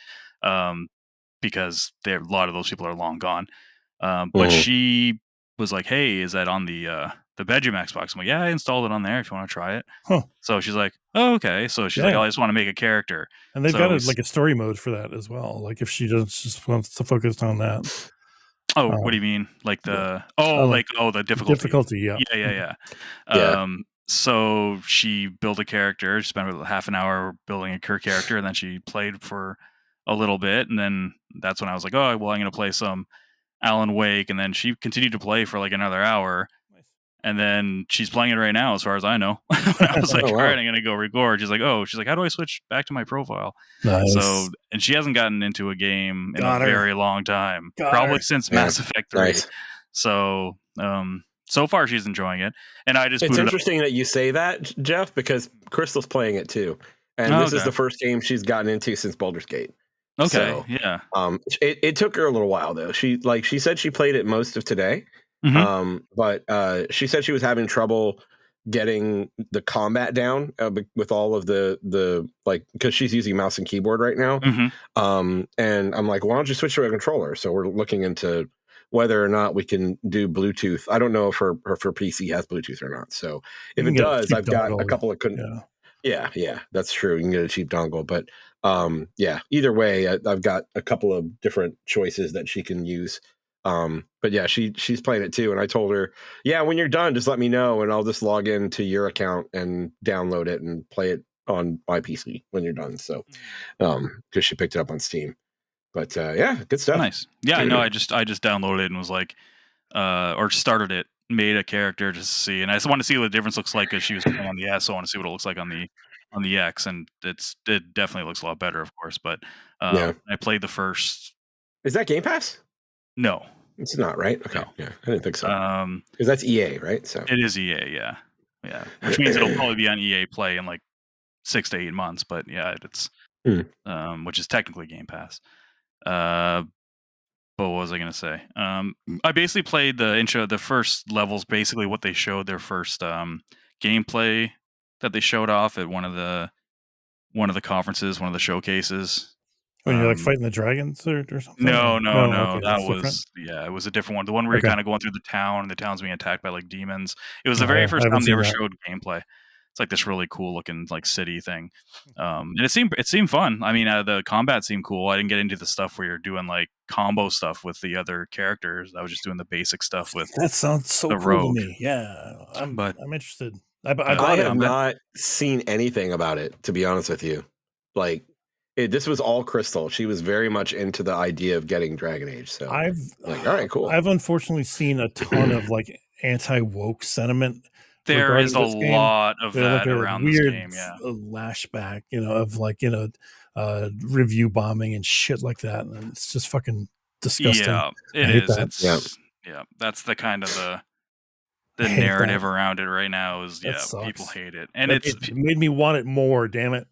because a lot of those people are long gone. But she was like, hey, is that on the Bedroom Xbox? I'm like, yeah, I installed it on there if you want to try it. So she's like, oh, okay. So she's like, I just want to make a character. And they've got a story mode for that as well. Like if she just wants to focus on that. Oh, what do you mean? Like the the difficulty. Difficulty, yeah. Yeah. So she built a character. She spent about half an hour building her character, and then she played for a little bit, and then that's when I was like, oh, well, I'm going to play some Alan Wake, and then she continued to play for like another hour. And then she's playing it right now, as far as I know. I was like, all right, I'm going to go record. She's like, how do I switch back to my profile? Nice. So, and she hasn't gotten into a game in a very long time, probably since Mass Effect 3. Nice. So, so far she's enjoying it. And I just, it's interesting that you say that, Geoff, because Crystal's playing it too. And this is the first game she's gotten into since Baldur's Gate. Okay. So, yeah. It took her a little while though. She said she played it most of today. But she said she was having trouble getting the combat down with all of the because she's using mouse and keyboard right now. And I'm like, why don't you switch to a controller? So we're looking into whether or not we can do Bluetooth. I don't know if her PC has Bluetooth or not. So if it does, I've got a couple of yeah, that's true. You can get a cheap dongle, but either way, I've got a couple of different choices that she can use. But yeah, she's playing it too, and I told her, yeah, when you're done, just let me know, and I'll just log into your account and download it and play it on my PC when you're done. So, because she picked it up on Steam, but yeah, good stuff. Nice. Yeah, no, I just downloaded it and was like, or started it, made a character just to see, and I just want to see what the difference looks like because she was playing on the S. So I want to see what it looks like on the X, and it definitely looks a lot better, of course. But I played the first. Is that Game Pass? No, it's not, right? Okay, no. Yeah, I didn't think so. Because that's EA, right? So it is EA, yeah. Which means it'll probably be on EA Play in like 6 to 8 months. But yeah, it's which is technically Game Pass. But what was I going to say? I basically played the first levels, basically what they showed their first gameplay that they showed off at one of the conferences, one of the showcases. When you're like fighting the dragons or something? No. Okay, that was it was a different one. The one where you're kind of going through the town, and the town's being attacked by like demons. It was the very first time they ever showed gameplay. It's like this really cool looking like city thing, and it seemed fun. I mean, the combat seemed cool. I didn't get into the stuff where you're doing like combo stuff with the other characters. I was just doing the basic stuff with That sounds so the cool rogue. to me. Yeah, I'm interested. I have not seen anything about it, to be honest with you. Like, this was all Crystal. She was very much into the idea of getting Dragon Age. So I've like, all right, cool. I've unfortunately seen a ton of like anti-woke sentiment. There is a lot of that around this game. Yeah, lashback, of like review bombing and shit like that, and it's just fucking disgusting. Yeah, it is. That's the kind of the narrative around it right now is people hate it, and it made me want it more. Damn it.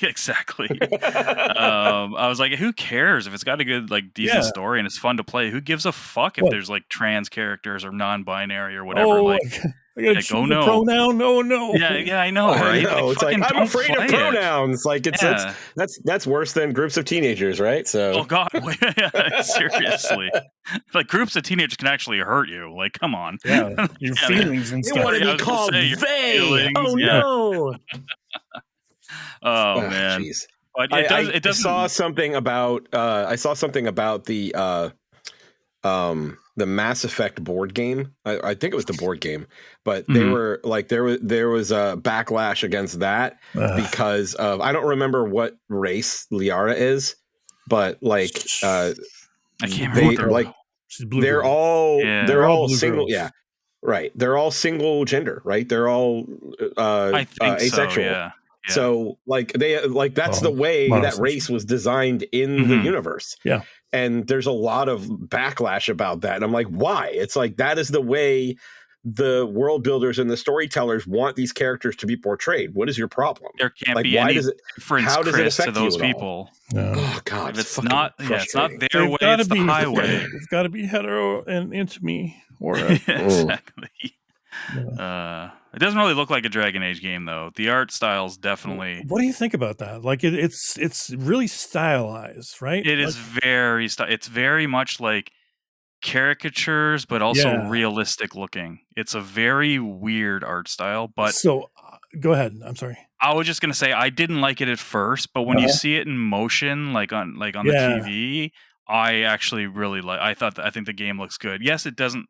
Exactly. I was like, who cares if it's got a good like decent story and it's fun to play? Who gives a fuck if there's like trans characters or non-binary or whatever? I gotta choose a pronoun. No. Yeah, I know, right? I know. It's like I'm afraid of pronouns. Like that's worse than groups of teenagers, right? So oh god, seriously, like groups of teenagers can actually hurt you. Like, come on, your feelings and stuff. You want to be called they? Oh no. Oh man. Jeez. But it does. I saw something about the Mass Effect board game. I think it was the board game, but they were like there was a backlash against that because of I don't remember what race Liara is, but like I can't remember. They're all single. Yeah, right. They're all single gender. Right. They're all asexual. So, yeah. So like that's the way that race was designed in the universe. Yeah. And there's a lot of backlash about that. And I'm like, why? It's like that is the way the world builders and the storytellers want these characters to be portrayed. What is your problem? There can't be any difference, how does it affect to those people? Oh God. It's not their way, it's the highway. It's gotta be hetero and into me or exactly. It doesn't really look like a Dragon Age game, though. The art style's definitely. What do you think about that? Like, it's really stylized, right? It is very. It's very much like caricatures, but also realistic looking. It's a very weird art style. But so, go ahead. I'm sorry. I was just gonna say I didn't like it at first, but when you see it in motion, like on the TV, I actually really like. I think the game looks good. Yes, it doesn't.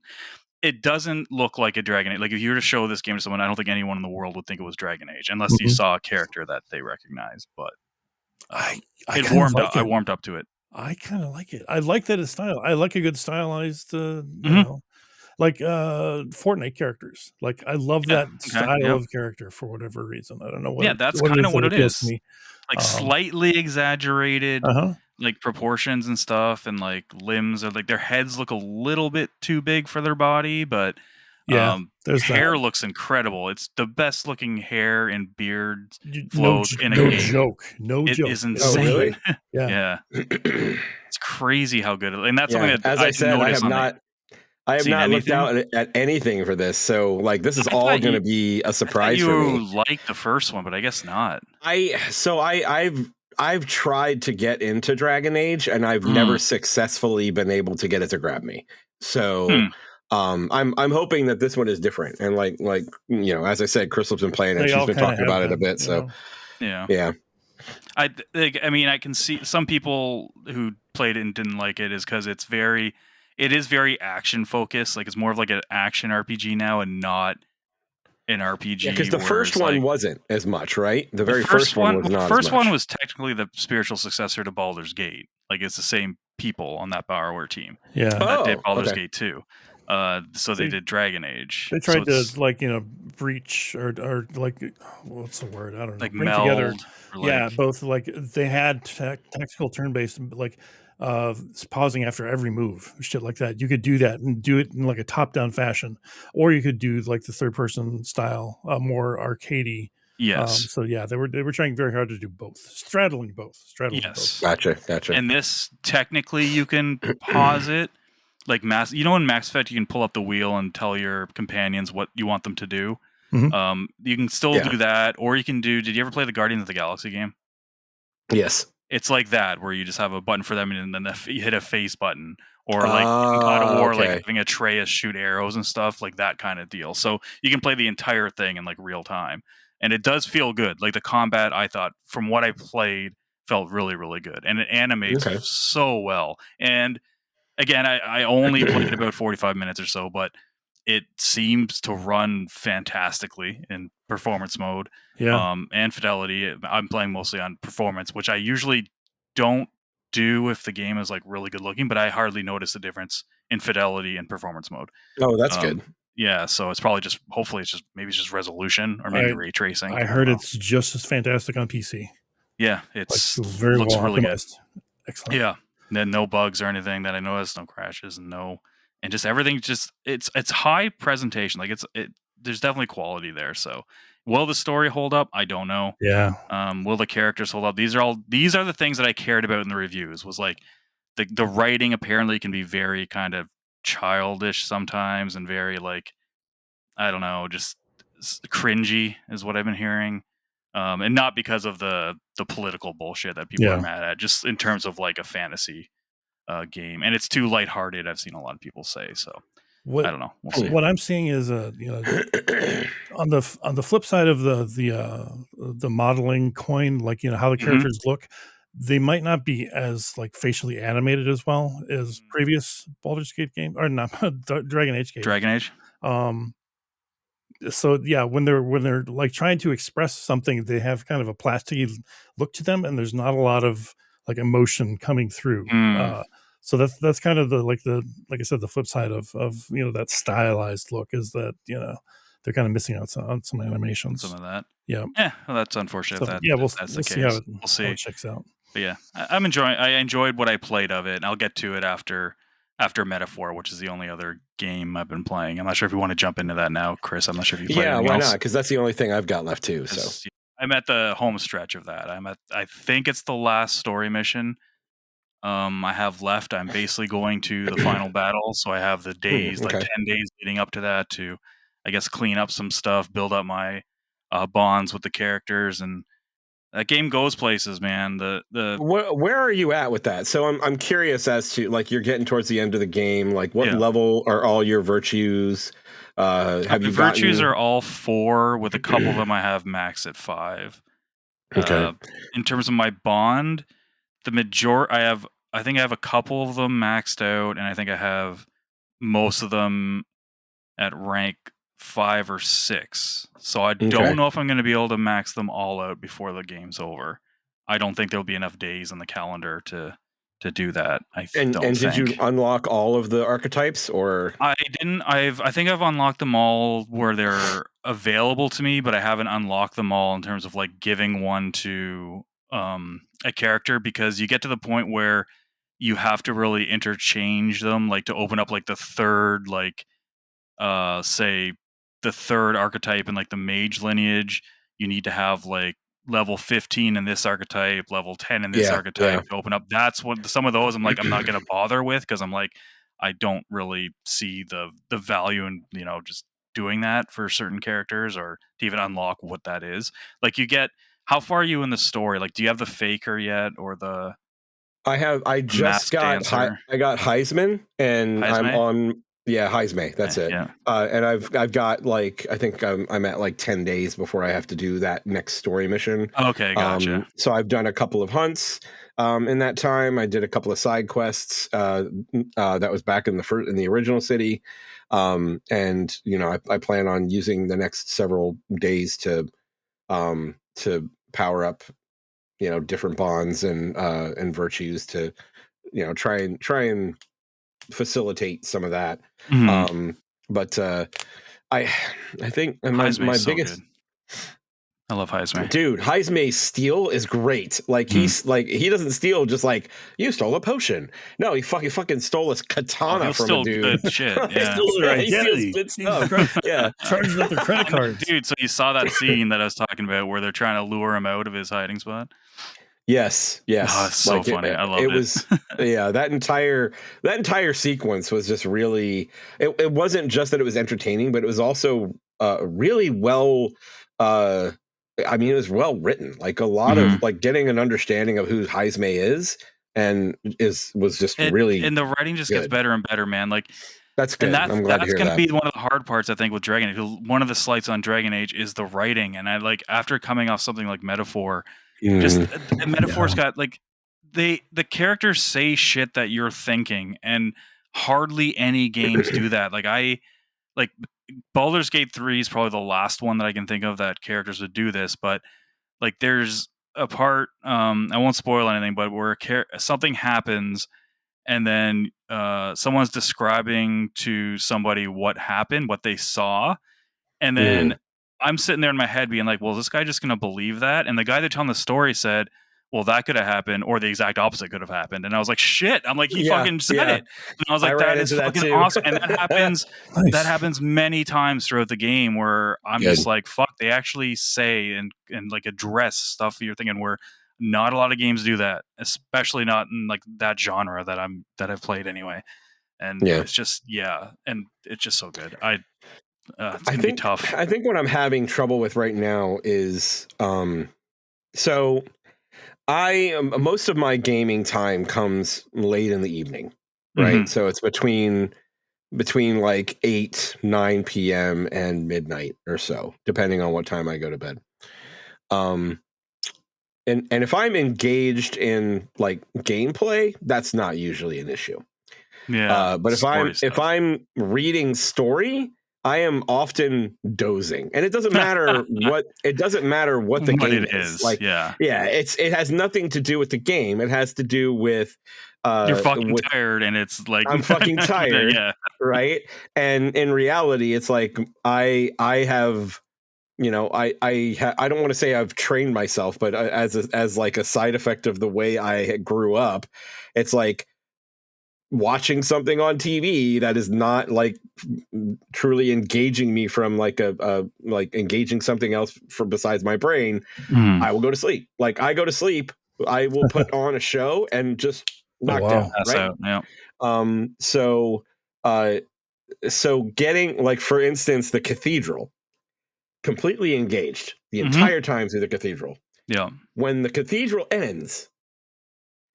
It doesn't look like a Dragon Age. Like if you were to show this game to someone, I don't think anyone in the world would think it was Dragon Age unless you saw a character that they recognized. But I warmed up to it. I kind of like it. I like that it's stylized. I like a good stylized, like Fortnite characters. Like I love that style of character for whatever reason. I don't know what. Yeah, that's kind of what it is. Like slightly exaggerated. Like proportions and stuff, and like limbs are like their heads look a little bit too big for their body, but their hair looks incredible. It's the best looking hair and beard flows in a game. No joke. It is insane. Oh, really? Yeah. It's crazy how good it is. And that's something that as I said, I have not looked out at anything for this, so like this is all going to be a surprise for me. You like the first one, but I guess not. I've tried to get into Dragon Age, and I've never successfully been able to get it to grab me. So I'm hoping that this one is different. And like as I said, Crystal's been playing it; she's been talking about it a bit. So yeah. I mean, I can see some people who played it and didn't like it is because it is very action focused. Like it's more of like an action RPG now, and not an RPG. Because the first one wasn't as much, right? The very first one was not as much. The first one was technically the spiritual successor to Baldur's Gate. Like it's the same people on that BioWare team. Yeah. That did Baldur's Gate 2. So they did Dragon Age. They tried to breach or like what's the word? I don't know. Like bring meld, together. Both like they had tactical turn-based like pausing after every move, shit like that. You could do that and do it in like a top-down fashion, or you could do like the third-person style, more arcadey. Yes. So they were trying very hard to do both, straddling both. Yes. Gotcha. And this technically you can pause it, like in Mass Effect you can pull up the wheel and tell your companions what you want them to do. Mm-hmm. You can still do that, or you can do. Did you ever play the Guardians of the Galaxy game? Yes. It's like that, where you just have a button for them, and then you hit a face button, or like in God of War, like having Atreus shoot arrows and stuff, like that kind of deal. So you can play the entire thing in like real time, and it does feel good. Like the combat, I thought from what I played felt really, really good, and it animates so well. And again, I only played about 45 minutes or so, but it seems to run fantastically in performance mode. And fidelity. I'm playing mostly on performance, which I usually don't do if the game is like really good looking, but I hardly notice the difference in fidelity and performance mode. Oh, that's good. Yeah, so it's probably just, hopefully it's just, maybe it's just resolution or maybe ray tracing. I heard it's just as fantastic on PC. Yeah, it's like, very looks well really optimized. good. Excellent. Yeah, then no bugs or anything that I noticed, no crashes, and just everything. Just it's high presentation. Like there's definitely quality there. So will the story hold up? I don't know. Yeah. Will the characters hold up? These are the things that I cared about in the reviews. Was like the writing apparently can be very kind of childish sometimes and very like, I don't know, just cringy is what I've been hearing. And not because of the political bullshit that people are mad at, just in terms of like a fantasy game, and it's too lighthearted. I've seen a lot of people say so. I don't know. We'll see. What I'm seeing is, on the flip side of the modeling coin, like how the characters look, they might not be as like facially animated as well as previous Baldur's Gate game, or not Dragon Age game. Dragon Age. So yeah, when they're like trying to express something, they have kind of a plasticky look to them, and there's not a lot of like emotion coming through. So that's kind of like I said, the flip side of that stylized look is that they're kind of missing out on some animations. Some of that. Yeah. Yeah. Well, that's unfortunate. So, if that's the case. See how we'll see. How it checks out. But yeah, I enjoyed what I played of it, and I'll get to it after Metaphor, which is the only other game I've been playing. I'm not sure if you want to jump into that now, Chris. I'm not sure if you played anything why else. not? Because that's the only thing I've got left too. So I'm at the home stretch of that. I think it's the last story mission I have left. I'm basically going to the final battle, so I have the days, like 10 days leading up to that to, I guess, clean up some stuff, build up my bonds with the characters, and that game goes places, man. Where are you at with that? So I'm curious as to, like, you're getting towards the end of the game. Like, what level are all your virtues? Have you virtues are all 4, with a couple of them I have max at 5. In terms of my bond, the I think I have a couple of them maxed out, and I think I have most of them at rank 5 or 6. So I don't know if I'm going to be able to max them all out before the game's over. I don't think there'll be enough days in the calendar to do that. And did you unlock all of the archetypes, or? I didn't. I think I've unlocked them all where they're available to me, but I haven't unlocked them all in terms of like giving one to a character, because you get to the point where you have to really interchange them, like to open up like the third, like say the third archetype in like the mage lineage. You need to have like level 15 in this archetype, level 10 in this archetype to open up. That's what some of those I'm like, I'm not going to bother with, because I'm like, I don't really see the value in just doing that for certain characters, or to even unlock what that is. Like, you get, how far are you in the story? Like, do you have the Faker yet, or the? I just got Heisman, and I'm on Heisman. That's it. Yeah. And I've got, like, I think I'm at like 10 days before I have to do that next story mission. Okay, gotcha. So I've done a couple of hunts. In that time, I did a couple of side quests. That was back in the original city. And I plan on using the next several days to power up different bonds and virtues to try and facilitate some of that. But I think my biggest, I love Heisman. Dude, Heisman's steal is great. Like, he's like, he doesn't steal just like, you stole a potion. No, he fucking stole his katana from a dude. Good shit. Yeah. He steals good stuff. Charges up their credit cards. Dude, so you saw that scene that I was talking about where they're trying to lure him out of his hiding spot? Yes. Oh, it's so funny. I loved it. It was that entire sequence was just really, it wasn't just that it was entertaining, but it was also really well it was well written. Like, a lot of like getting an understanding of who Heisman is was just really, and the writing just gets better and better, man. Like, That's And good. I'm glad to that's hear going to that. be one of the hard parts, I think, with Dragon Age. One of the slights on Dragon Age is the writing, and I like after coming off something like Metaphor, just Metaphor's got like the characters say shit that you're thinking, and hardly any games do that. Like Baldur's Gate 3 is probably the last one that I can think of that characters would do this, but like there's a part I won't spoil anything, but where something happens and then someone's describing to somebody what happened, what they saw, and then I'm sitting there in my head being like, well, is this guy just going to believe that? And the guy that telling the story said, well, that could have happened, or the exact opposite could have happened. And I was like, shit. I'm like, he fucking said it. And I was like, that is fucking awesome. And that happens. Nice. That happens many times throughout the game where I'm just like, fuck, they actually say and like address stuff you're thinking where not a lot of games do that, especially not in like that genre that I've played anyway. And it's just, and it's just so good. It's gonna be tough. I think what I'm having trouble with right now is so most of my gaming time comes late in the evening, right? So it's between like 8-9 p.m. and midnight or so, depending on what time I go to bed. And if I'm engaged in like gameplay, that's not usually an issue. Yeah. But if I'm reading story, I am often dozing, and it doesn't matter what the game is. Like, it has nothing to do with the game. It has to do with you're fucking tired, and it's like I'm fucking tired, right? And in reality, it's like I have, you know, I don't want to say I've trained myself, but as like a side effect of the way I grew up, it's like watching something on TV that is not like truly engaging me from like like engaging something else from besides my brain, I will go to sleep. Like I go to sleep, I will put on a show and just knock down. Right? So getting like, for instance, the Cathedral, completely engaged the entire time through the Cathedral. Yeah. When the Cathedral ends,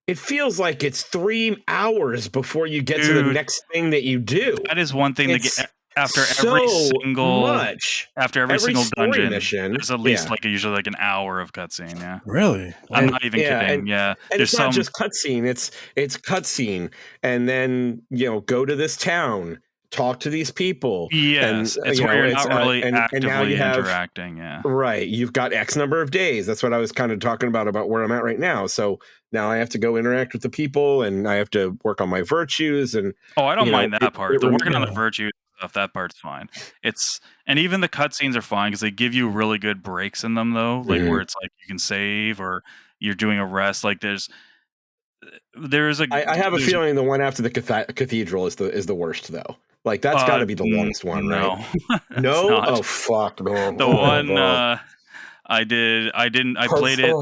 it feels like it's 3 hours before you get to the next thing that you do. That is one thing after every single dungeon mission, there's at least like usually like an hour of cutscene. Yeah, really. I'm not even kidding. And it's not just cutscene; it's cutscene, and then go to this town, talk to these people. Yes, and, it's where you're not really actively interacting. Yeah, right. You've got X number of days. That's what I was kind of talking about where I'm at right now. So now I have to go interact with the people, and I have to work on my virtues. And I don't mind that part. The working on the virtues stuff, that part's fine. And even the cutscenes are fine because they give you really good breaks in them, though, like where it's like you can save or you're doing a rest. Like I have a feeling the one after the Cathedral is the worst, thoh. Like that's got to be the longest one, right? No, oh fuck, man. The one I played it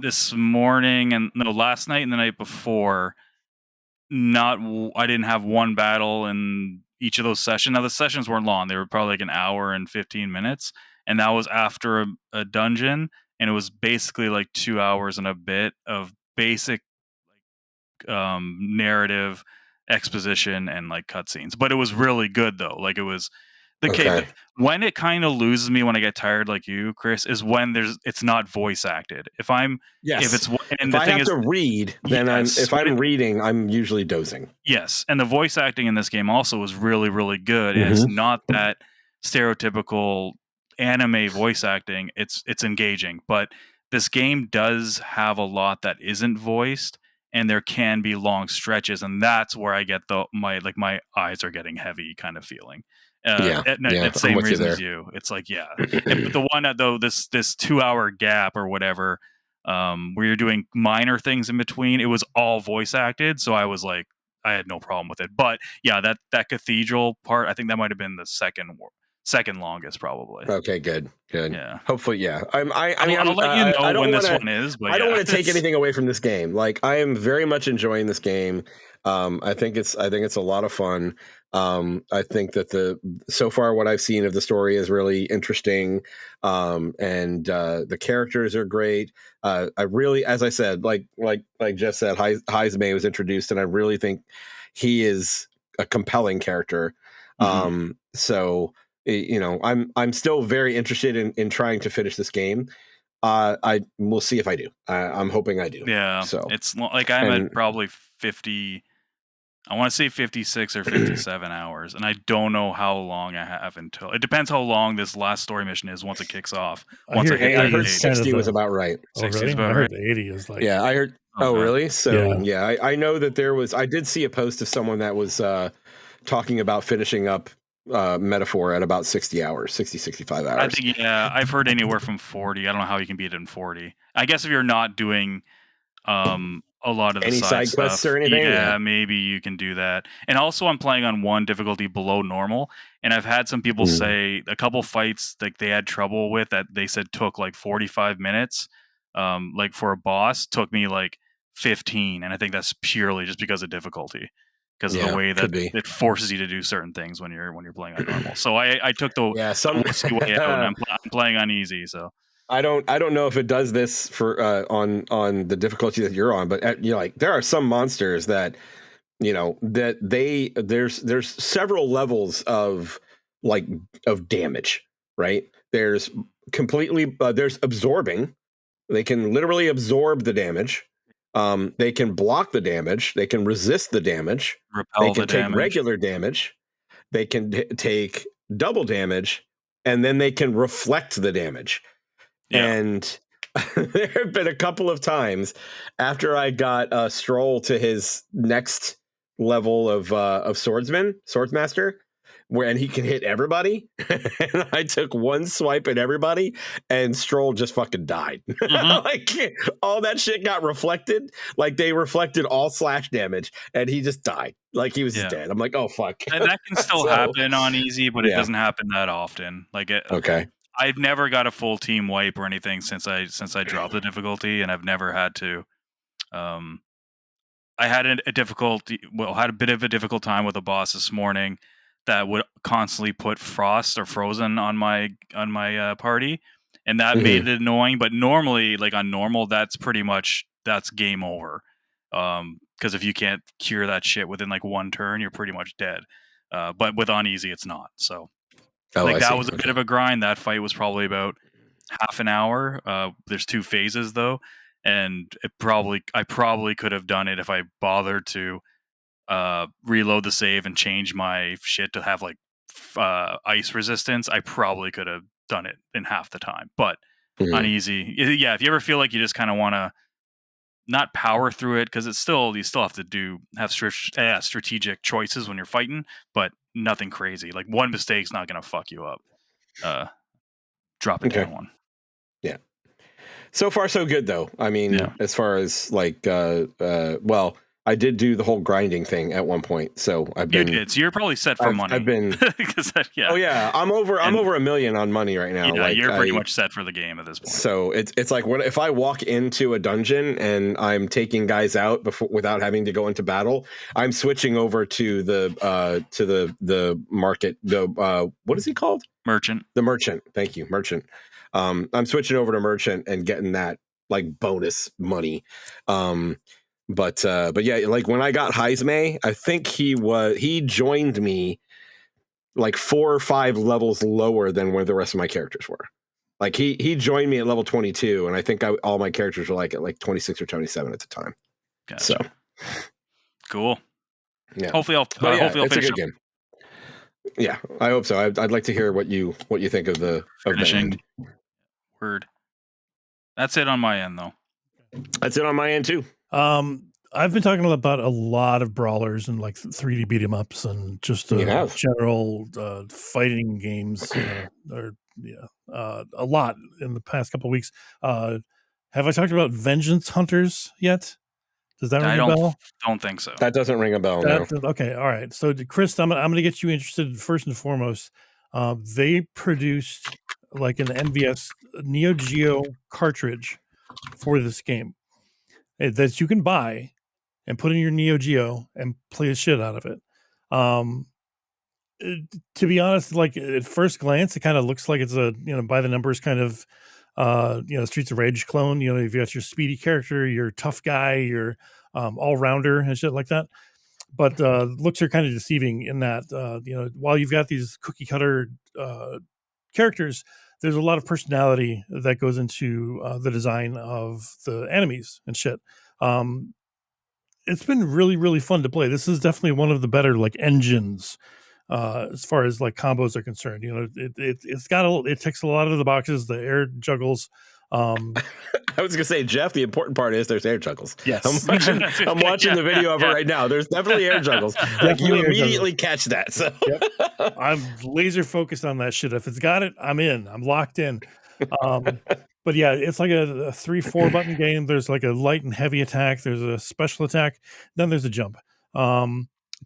this morning and last night and the night before. I didn't have one battle in each of those sessions. Now the sessions weren't long; they were probably like an hour and 15 minutes, and that was after a dungeon, and it was basically like 2 hours and a bit of basic narrative exposition and like cutscenes. But it was really good though. Like it was when it kind of loses me when I get tired, like you, Chris, is when it's not voice acted. If I have to read, then I'm reading, I'm usually dozing. Yes, and the voice acting in this game also was really, really good. And it's not that stereotypical anime voice acting. It's engaging, but this game does have a lot that isn't voiced, and there can be long stretches, and that's where I get my eyes are getting heavy kind of feeling. Same reason as you. It's like, but the one though, this 2 hour gap or whatever, where you're doing minor things in between, it was all voice acted. So I was like, I had no problem with it. But yeah, that Cathedral part, I think that might have been the second longest probably. Okay, good. Yeah. Hopefully, yeah. I'll let you know when this one is. But I don't want to take anything away from this game. Like I am very much enjoying this game. I think it's a lot of fun. I think that so far what I've seen of the story is really interesting, and the characters are great. I really, as I said, like Geoff said, Heismay was introduced, and I really think he is a compelling character. So you know, I'm still very interested in trying to finish this game. We'll see if I do. I'm hoping I do. Yeah, so it's like I'm at probably 50. I want to say 56 or 57 hours, and I don't know how long I have until. It depends how long this last story mission is once it kicks off. Once I hit I heard 60 was about right. 60 is about I right. heard the 80 is like. Yeah, I heard. Oh, really? So yeah, I know that there was. I did see a post of someone that was talking about finishing up Metaphor at about 60 hours, 65 hours. I think, yeah, I've heard anywhere from 40. I don't know how you can beat it in 40. I guess if you're not doing a lot of the Any side stuff, quests or anything, yeah, maybe you can do that. And also, I'm playing on one difficulty below normal, and I've had some people say a couple fights like they had trouble with that they said took like 45 minutes. Like for a boss, took me like 15, and I think that's purely just because of difficulty, because of the way that it forces you to do certain things when you're playing on normal. So I took the wussy way out, and I'm playing on easy. So I don't know if it does this for on the difficulty that you're on, but you know, like there are some monsters that, you know, that there's several levels of damage, right? There's completely there's absorbing. They can literally absorb the damage. They can block the damage. They can resist the damage. Repel they can take regular damage. They can take double damage, and then they can reflect the damage. Yeah. And there have been a couple of times after I got Stroll to his next level of Swordsmaster, and he can hit everybody. And I took one swipe at everybody, and Stroll just fucking died. Like all that shit got reflected. Like they reflected all slash damage, and he just died. Like he was just dead. I'm like, oh fuck. And that can still happen on easy, but it doesn't happen that often. Like okay. I've never got a full team wipe or anything since I dropped the difficulty, and I've never had to. I had had a bit of a difficult time with a boss this morning that would constantly put frost or frozen on my party, and that made it annoying. But normally, like on normal, that's game over. Because if you can't cure that shit within like one turn, you're pretty much dead. But with on easy, it's not. So. That was a bit of a grind. That fight was probably about half an hour. There's 2 phases though, and I probably could have done it if I bothered to reload the save and change my shit to have like ice resistance. I probably could have done it in half the time. But on easy, yeah. If you ever feel like you just kind of want to not power through it, because you still have to have strategic choices when you're fighting, but nothing crazy. Like one mistake's not going to fuck you up. Drop it down one. Yeah. So far, so good though. I mean, as far as like, well, I did do the whole grinding thing at one point, so I've been. You did. So you're probably set for money. I've been. Oh yeah, I'm over $1 million on money right now. Yeah, like, you're pretty much set for the game at this point. So it's like if I walk into a dungeon and I'm taking guys out without having to go into battle, I'm switching over to the market. What is he called? Merchant. The merchant. Thank you, merchant. I'm switching over to merchant and getting that like bonus money. But yeah, like when I got Heisme, I think he joined me like 4 or 5 levels lower than where the rest of my characters were. Like he joined me at level 22, and I think all my characters were like at like 26 or 27 at the time. Gotcha. So cool. Yeah. Hopefully I'll it's a good game. Yeah, I hope so. I'd like to hear what you think of the finishing. Word. That's it on my end, though. That's it on my end too. I've been talking about a lot of brawlers and like 3D beat 'em ups and just general fighting games. A lot in the past couple of weeks. Have I talked about Vengeance Hunters yet? Does that ring a bell? Don't think so. That doesn't ring a bell. No. Okay, all right. So, Chris, I'm going to get you interested first and foremost. They produced like an NVS Neo Geo cartridge for this game that you can buy and put in your Neo Geo and play the shit out of it. To be honest, like at first glance, it kind of looks like it's a by the numbers kind of Streets of Rage clone. You've got your speedy character, your tough guy, your all rounder and shit like that. but looks are kind of deceiving in that while you've got these cookie cutter characters, there's a lot of personality that goes into the design of the enemies and shit. It's been really, really fun to play. This is definitely one of the better like engines as far as like combos are concerned. It ticks a lot of the boxes. The air juggles. I was gonna say, Geoff, the important part is there's air juggles. Yes. I'm watching the video of it right now. There's definitely air juggles. Like you immediately catch that. So I'm laser focused on that shit. If it's got it, I'm in. I'm locked in. But yeah, it's like a 3-4 button game. There's like a light and heavy attack. There's a special attack. Then there's a jump.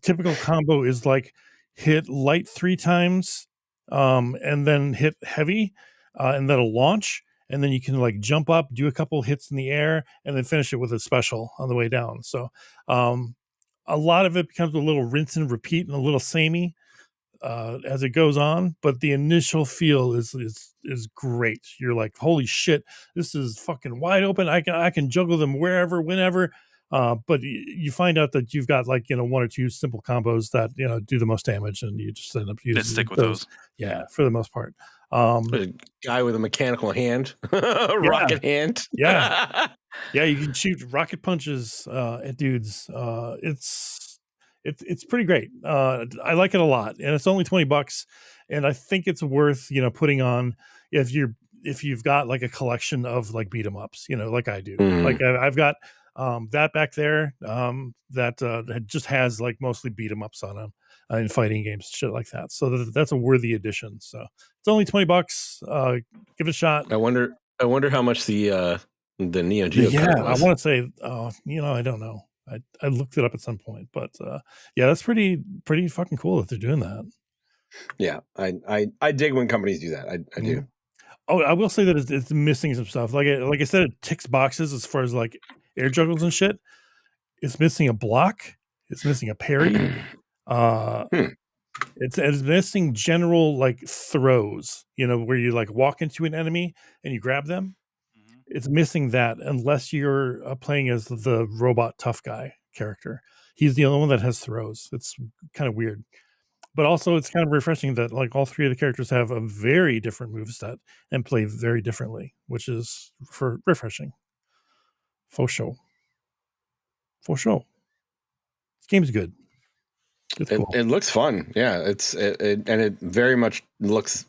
Typical combo is like hit light 3 times, and then hit heavy, and that'll launch. And then you can like jump up, do a couple hits in the air, and then finish it with a special on the way down. So a lot of it becomes a little rinse and repeat and a little samey as it goes on, but the initial feel is great. You're like, holy shit, this is fucking wide open. I can juggle them wherever, whenever. But you find out that you've got like 1 or 2 simple combos that do the most damage, and you just end up using stick with those. Yeah, for the most part. A guy with a mechanical hand, rocket hand. Yeah, you can shoot rocket punches at dudes. It's pretty great. I like it a lot, and it's only $20, and I think it's worth putting on if you've got like a collection of like beat 'em ups, like I do. Like I've got that back there that just has like mostly beat 'em ups on them in fighting games, shit like that. So that's a worthy addition. So it's only $20. Give it a shot. I wonder how much the Neo Geo card was. I want to say, I don't know. I looked it up at some point, but yeah, that's pretty fucking cool that they're doing that. Yeah, I dig when companies do that. I do. Oh, I will say that it's missing some stuff. Like I said, it ticks boxes as far as like air juggles and shit. It's missing a block. It's missing a parry. It's missing general like throws. Where you like walk into an enemy and you grab them. It's missing that unless you're playing as the robot tough guy character. He's the only one that has throws. It's kind of weird, but also it's kind of refreshing that like all 3 of the characters have a very different moveset and play very differently, which is refreshing. For sure. This game's good. Cool. It looks fun. Yeah, it very much looks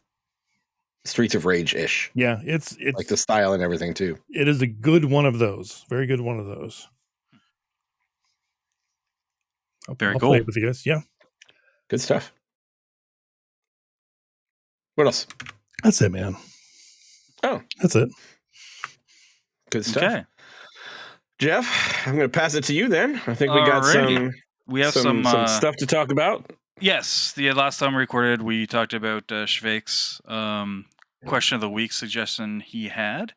Streets of Rage-ish. Yeah, it's like the style and everything too. It is a good one of those. Very good one of those. Very I'll cool. play it with you guys. Yeah. Good stuff. What else? That's it, man. Oh, that's it. Good stuff. Okay. Geoff, I'm going to pass it to you then. I think we got some stuff to talk about. Yes, the last time we recorded, we talked about Shveik's question of the week suggestion he had.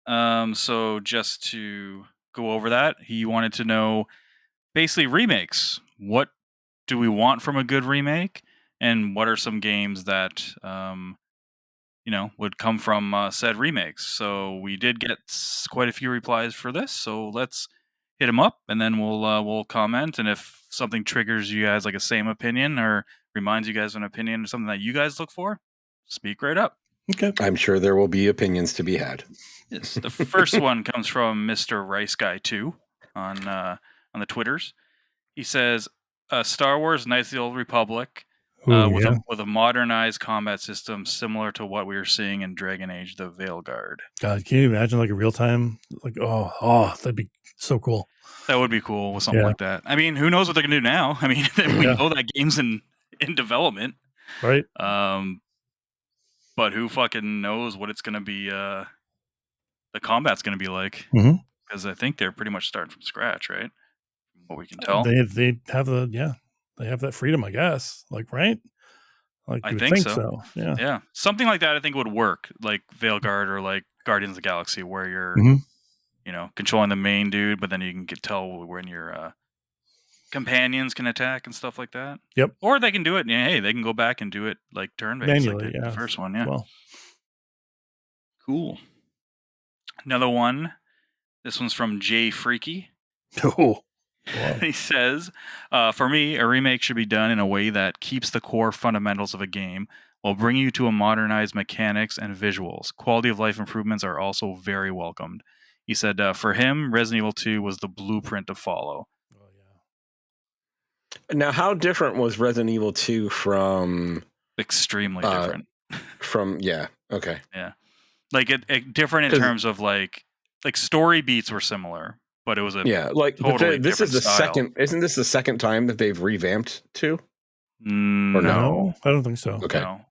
So just to go over that, he wanted to know basically remakes. What do we want from a good remake, and what are some games that would come from said remakes? So we did get quite a few replies for this. So let's hit them up, and then we'll comment. And if something triggers you guys like a same opinion or reminds you guys of an opinion or something that you guys look for, speak right up. Okay. I'm sure there will be opinions to be had. Yes. The first one comes from Mr. Rice Guy 2 on the Twitters. He says, Star Wars Knights of the Old Republic with a modernized combat system similar to what we were seeing in Dragon Age: The Veilguard. God, can you imagine like a real time? Like, oh, that'd be so cool. That would be cool with something like that. I mean, who knows what they're gonna do now? I mean, we know that game's in development, right? But who fucking knows what it's gonna be? The combat's gonna be like, because I think they're pretty much starting from scratch, right? From what we can tell, they have they have that freedom, I guess. Like, right? Like, I think so. Yeah, something like that. I think would work, like Veilguard or like Guardians of the Galaxy, where you're controlling the main dude, but then you can tell when your companions can attack and stuff like that. Yep. Or they can do it. Hey, they can go back and do it like turn-based, manually, like the first one. Yeah. Well, cool. Another one. This one's from Jay Freaky. Oh. Wow. He says, for me, a remake should be done in a way that keeps the core fundamentals of a game while bringing you to a modernized mechanics and visuals. Quality of life improvements are also very welcomed. He said, for him, Resident Evil 2 was the blueprint to follow. Oh, yeah. Now, how different was Resident Evil 2 from... Extremely different. Okay. Yeah. Like, it different in terms of, like story beats were similar, but it was a totally this is different the style. second... Isn't this the second time that they've revamped 2? No. I don't think so. Okay. No.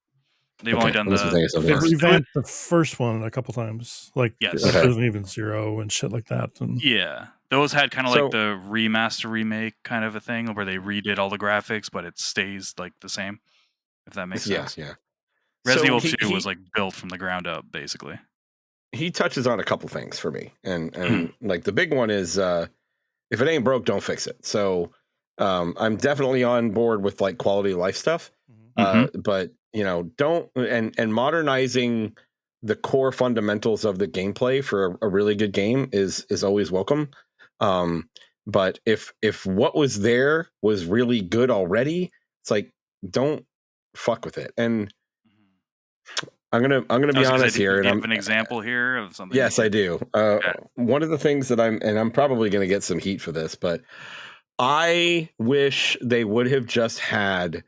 They've only done They revamped the first one a couple times, like yes. Resident Evil 0 and shit like that. And yeah, those had kind of like the remaster remake kind of a thing where they redid all the graphics, but it stays like the same. If that makes sense. Yeah. Resident Evil 2 was like built from the ground up, basically. He touches on a couple things for me, and like the big one is if it ain't broke, don't fix it. So I'm definitely on board with like quality of life stuff, but don't and modernizing the core fundamentals of the gameplay for a really good game is always welcome. But if what was there was really good already, it's like don't fuck with it. And I'm gonna be honest here, and I have an example here of something. Yes, I do. One of the things that I'm probably going to get some heat for this, but I wish they would have just had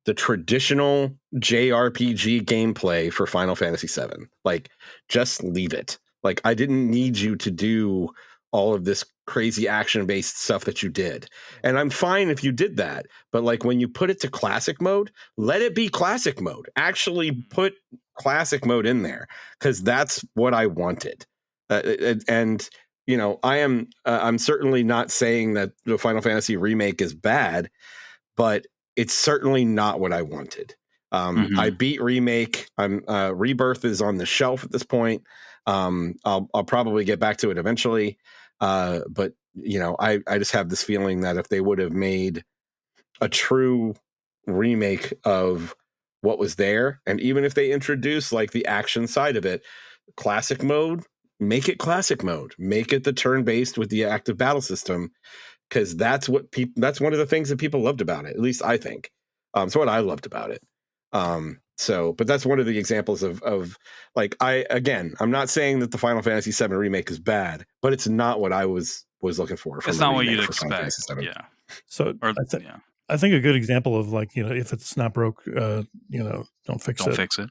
the traditional JRPG gameplay for Final Fantasy VII. Like, just leave it. Like, I didn't need you to do all of this crazy action-based stuff that you did. And I'm fine if you did that. But like when you put it to classic mode, let it be classic mode. Actually put classic mode in there, because that's what I wanted. And I'm certainly not saying that the Final Fantasy remake is bad, but it's certainly not what I wanted. I beat remake. Rebirth is on the shelf at this point. I'll probably get back to it eventually. But I just have this feeling that if they would have made a true remake of what was there, and even if they introduce like the action side of it, classic mode, make it classic mode, make it the turn-based with the active battle system, because that's one of the things that people loved about it. At least I think. It's what I loved about it. But that's one of the examples of like, I'm not saying that the Final Fantasy VII remake is bad, but it's not what I was looking for. It's not what you'd expect. Yeah. So I think a good example of like, if it's not broke, don't fix it.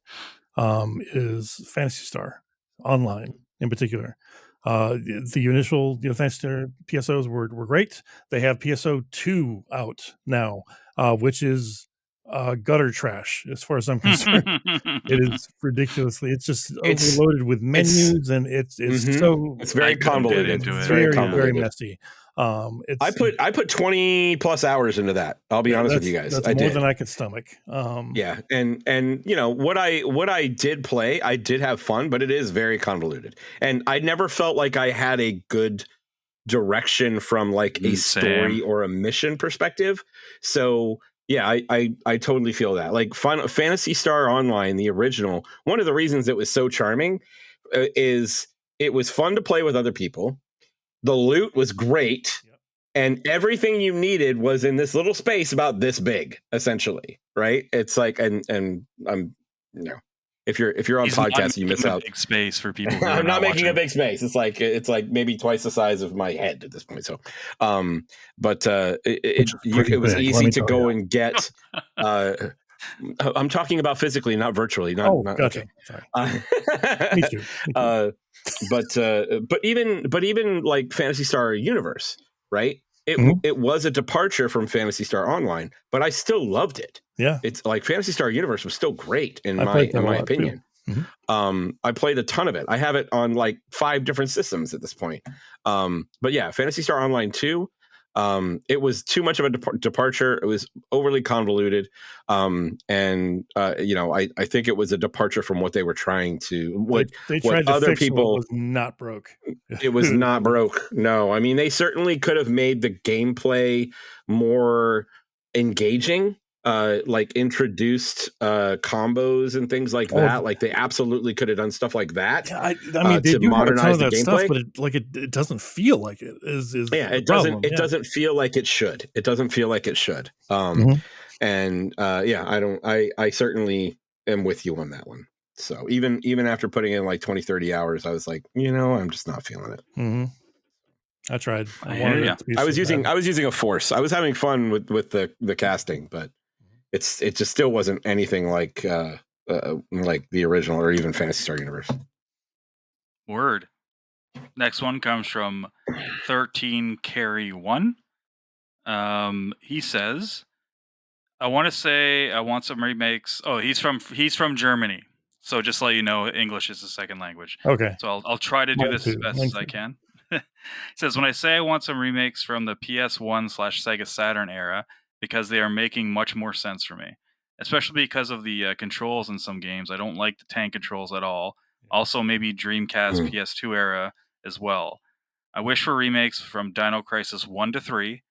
Is Phantasy Star Online in particular. The initial Phantasy Star PSOs were great. They have PSO 2 out now, which is gutter trash as far as I'm concerned. It is ridiculously. It's just overloaded with menus, and it's very convoluted. It's very messy. I put 20 plus hours into that. I'll be honest with you guys. That's more than I could stomach. And what I did play, I did have fun, but it is very convoluted, and I never felt like I had a good direction from like a story or a mission perspective. So yeah, I totally feel that. Like Phantasy Star Online, the original, one of the reasons it was so charming is it was fun to play with other people. The loot was great, and everything you needed was in this little space about this big, essentially, right? It's like, and I'm, if you're on podcasts, you miss out. Big space for people. Who I'm not making a big space. It's like maybe twice the size of my head at this point. So, it was easy to go and get. I'm talking about physically, not virtually. Not gotcha. Okay. Sorry. Me too. But even like Phantasy Star Universe, right? It was a departure from Phantasy Star Online, but I still loved it. Yeah, it's like Phantasy Star Universe was still great in my opinion. I played a ton of it. I have it on like 5 different systems at this point. But yeah, Phantasy Star Online 2. It was too much of a departure. It was overly convoluted. I think it was a departure from what they were trying to, they tried to fix what was not broke. It was not broke. No, I mean, they certainly could have made the gameplay more engaging. like introduced combos and things like that. Like they absolutely could have done stuff like that. Yeah, I mean, they to do modernize the gameplay, gameplay, but it doesn't feel like it is. Yeah, it doesn't. It doesn't feel like it should. It doesn't feel like it should. And yeah, I certainly am with you on that one. So even after putting in like 20, 30 hours, I was like, I'm just not feeling it. I tried. I was using a force. I was having fun with the casting, but it just still wasn't anything like the original or even Phantasy Star Universe. Word. Next one comes from 13 Carry 1. He says, I want to say I want some remakes. Oh, he's from Germany. So just to let you know, English is the second language. Okay. So I'll try to do this as best as I can. It says, when I say I want some remakes from the PS1/Sega Saturn era, because they are making much more sense for me. Especially because of the controls in some games. I don't like the tank controls at all. Also, maybe Dreamcast PS2 era as well. I wish for remakes from Dino Crisis 1 to 3,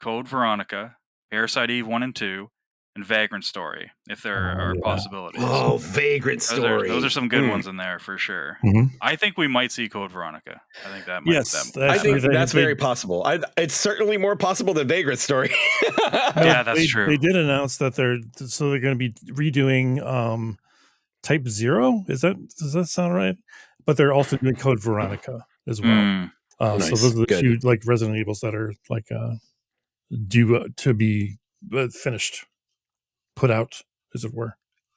Code Veronica, Parasite Eve 1 and 2, and Vagrant Story, if there are possibilities. Oh, Vagrant Story. Those are some good ones in there for sure. I think we might see Code Veronica. I think that might. Yes, I think that's very possible. It's certainly more possible than Vagrant Story. Yeah, that's true. They did announce that they're going to be redoing Type 0. Does that sound right? But they're also doing Code Veronica as well. Nice. So those are the two like Resident Evils that are like due to be finished, put out, as it were.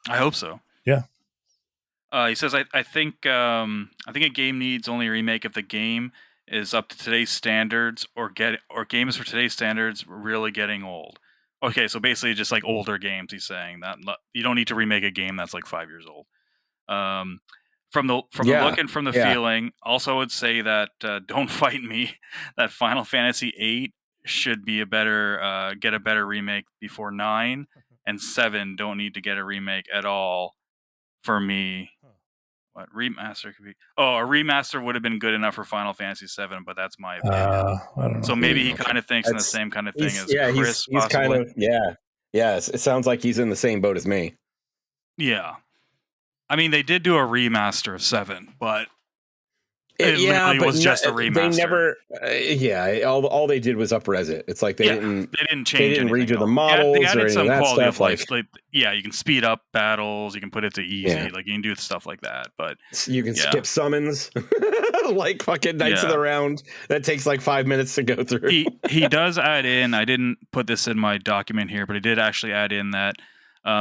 I hope so. Yeah. He says, I think a game needs only a remake if the game is up to today's standards or games for today's standards really getting old. Okay, so basically just like older games. He's saying that you don't need to remake a game that's like 5 years old. From the look and from the feeling, also would say that don't fight me. That Final Fantasy VIII should be get a better remake before 9, and 7 don't need to get a remake at all for me. What remaster could be? Oh, a remaster would have been good enough for Final Fantasy VII, but that's my opinion. I don't know. So maybe he kind of thinks in the same kind of thing as Chris. He's kind of it sounds like he's in the same boat as me. Yeah. I mean, they did do a remaster of 7, but it was just a remaster. They never, all they did was up-res it. It's like they didn't change. They didn't redo the models or any of that stuff. Like, you can speed up battles. You can put it to easy. Like you can do stuff like that. But you can skip summons, like fucking Knights of the Round. That takes like 5 minutes to go through. He does add in. I didn't put this in my document here, but he did actually add in that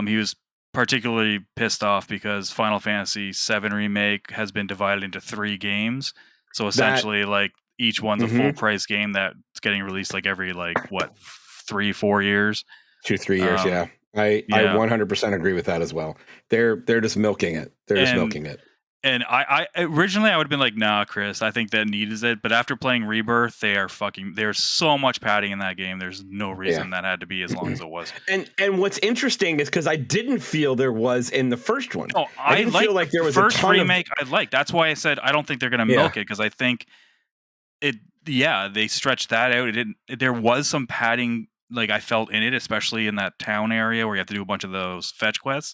he was particularly pissed off because Final Fantasy VII Remake has been divided into 3 games. So essentially, like each one's a full price game that's getting released like every 3-4 years. 2-3 years, yeah. I 100% agree with that as well. They're just milking it. Milking it. And I originally I would have been like, nah, Chris, I think that needs it. But after playing Rebirth, there's so much padding in that game. There's no reason that had to be as long as it was. And what's interesting is because I didn't feel there was in the first one. No, I didn't feel like there was first a ton remake. I like. That's why I said I don't think they're going to milk it, because I think it. Yeah, they stretched that out. There was some padding. Like I felt in it, especially in that town area where you have to do a bunch of those fetch quests.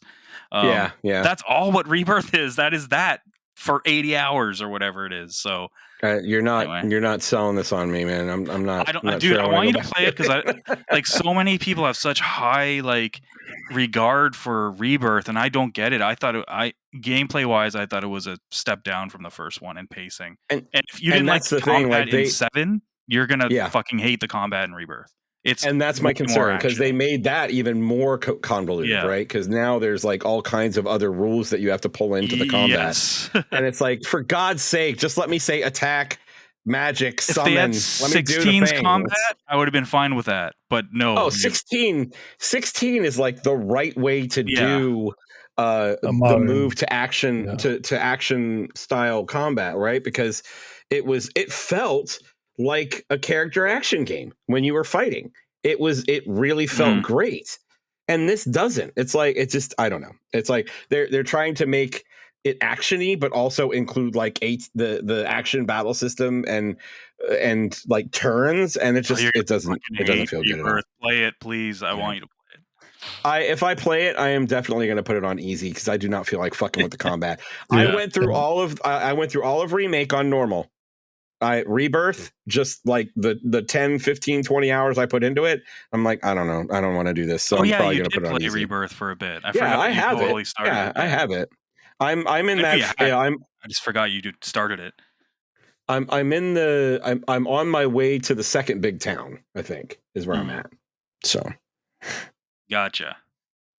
That's all what Rebirth is. That is that for 80 hours or whatever it is. So you're not selling this on me, man. I'm not. I want you to play it because so many people have such high regard for Rebirth, and I don't get it. I thought gameplay wise, I thought it was a step down from the first one in pacing. And if you didn't like the combat in 7, you're gonna fucking hate the combat in Rebirth. And that's my concern, because they made that even more convoluted, right? Because now there's like all kinds of other rules that you have to pull into the combat. And it's like, for God's sake, just let me say attack, magic, summon. Let me do the thing. Combat, I would have been fine with that. But no. 16 is like the right way to do the move to action to action style combat, right? Because it felt like a character action game when you were fighting. It really felt great. And this doesn't. It's like, it's just, I don't know. It's like they're trying to make it actiony, but also include like the action battle system and like turns, and it just it doesn't feel good enough. Play it, please. I want you to play it. If I play it, I am definitely going to put it on easy because I do not feel like fucking with the combat. Yeah, I went through all of Remake on normal. Rebirth, just like the 10, 15, 20 hours I put into it, I'm like, I don't know. I don't want to do this. So I'm probably you going to did put it on play easy. Rebirth for a bit. I Yeah, forgot I you have totally it. started Yeah, it. I have it. I'm in that. I just forgot you started it. I'm on my way to the second big town, I think, is where I'm at. So Gotcha.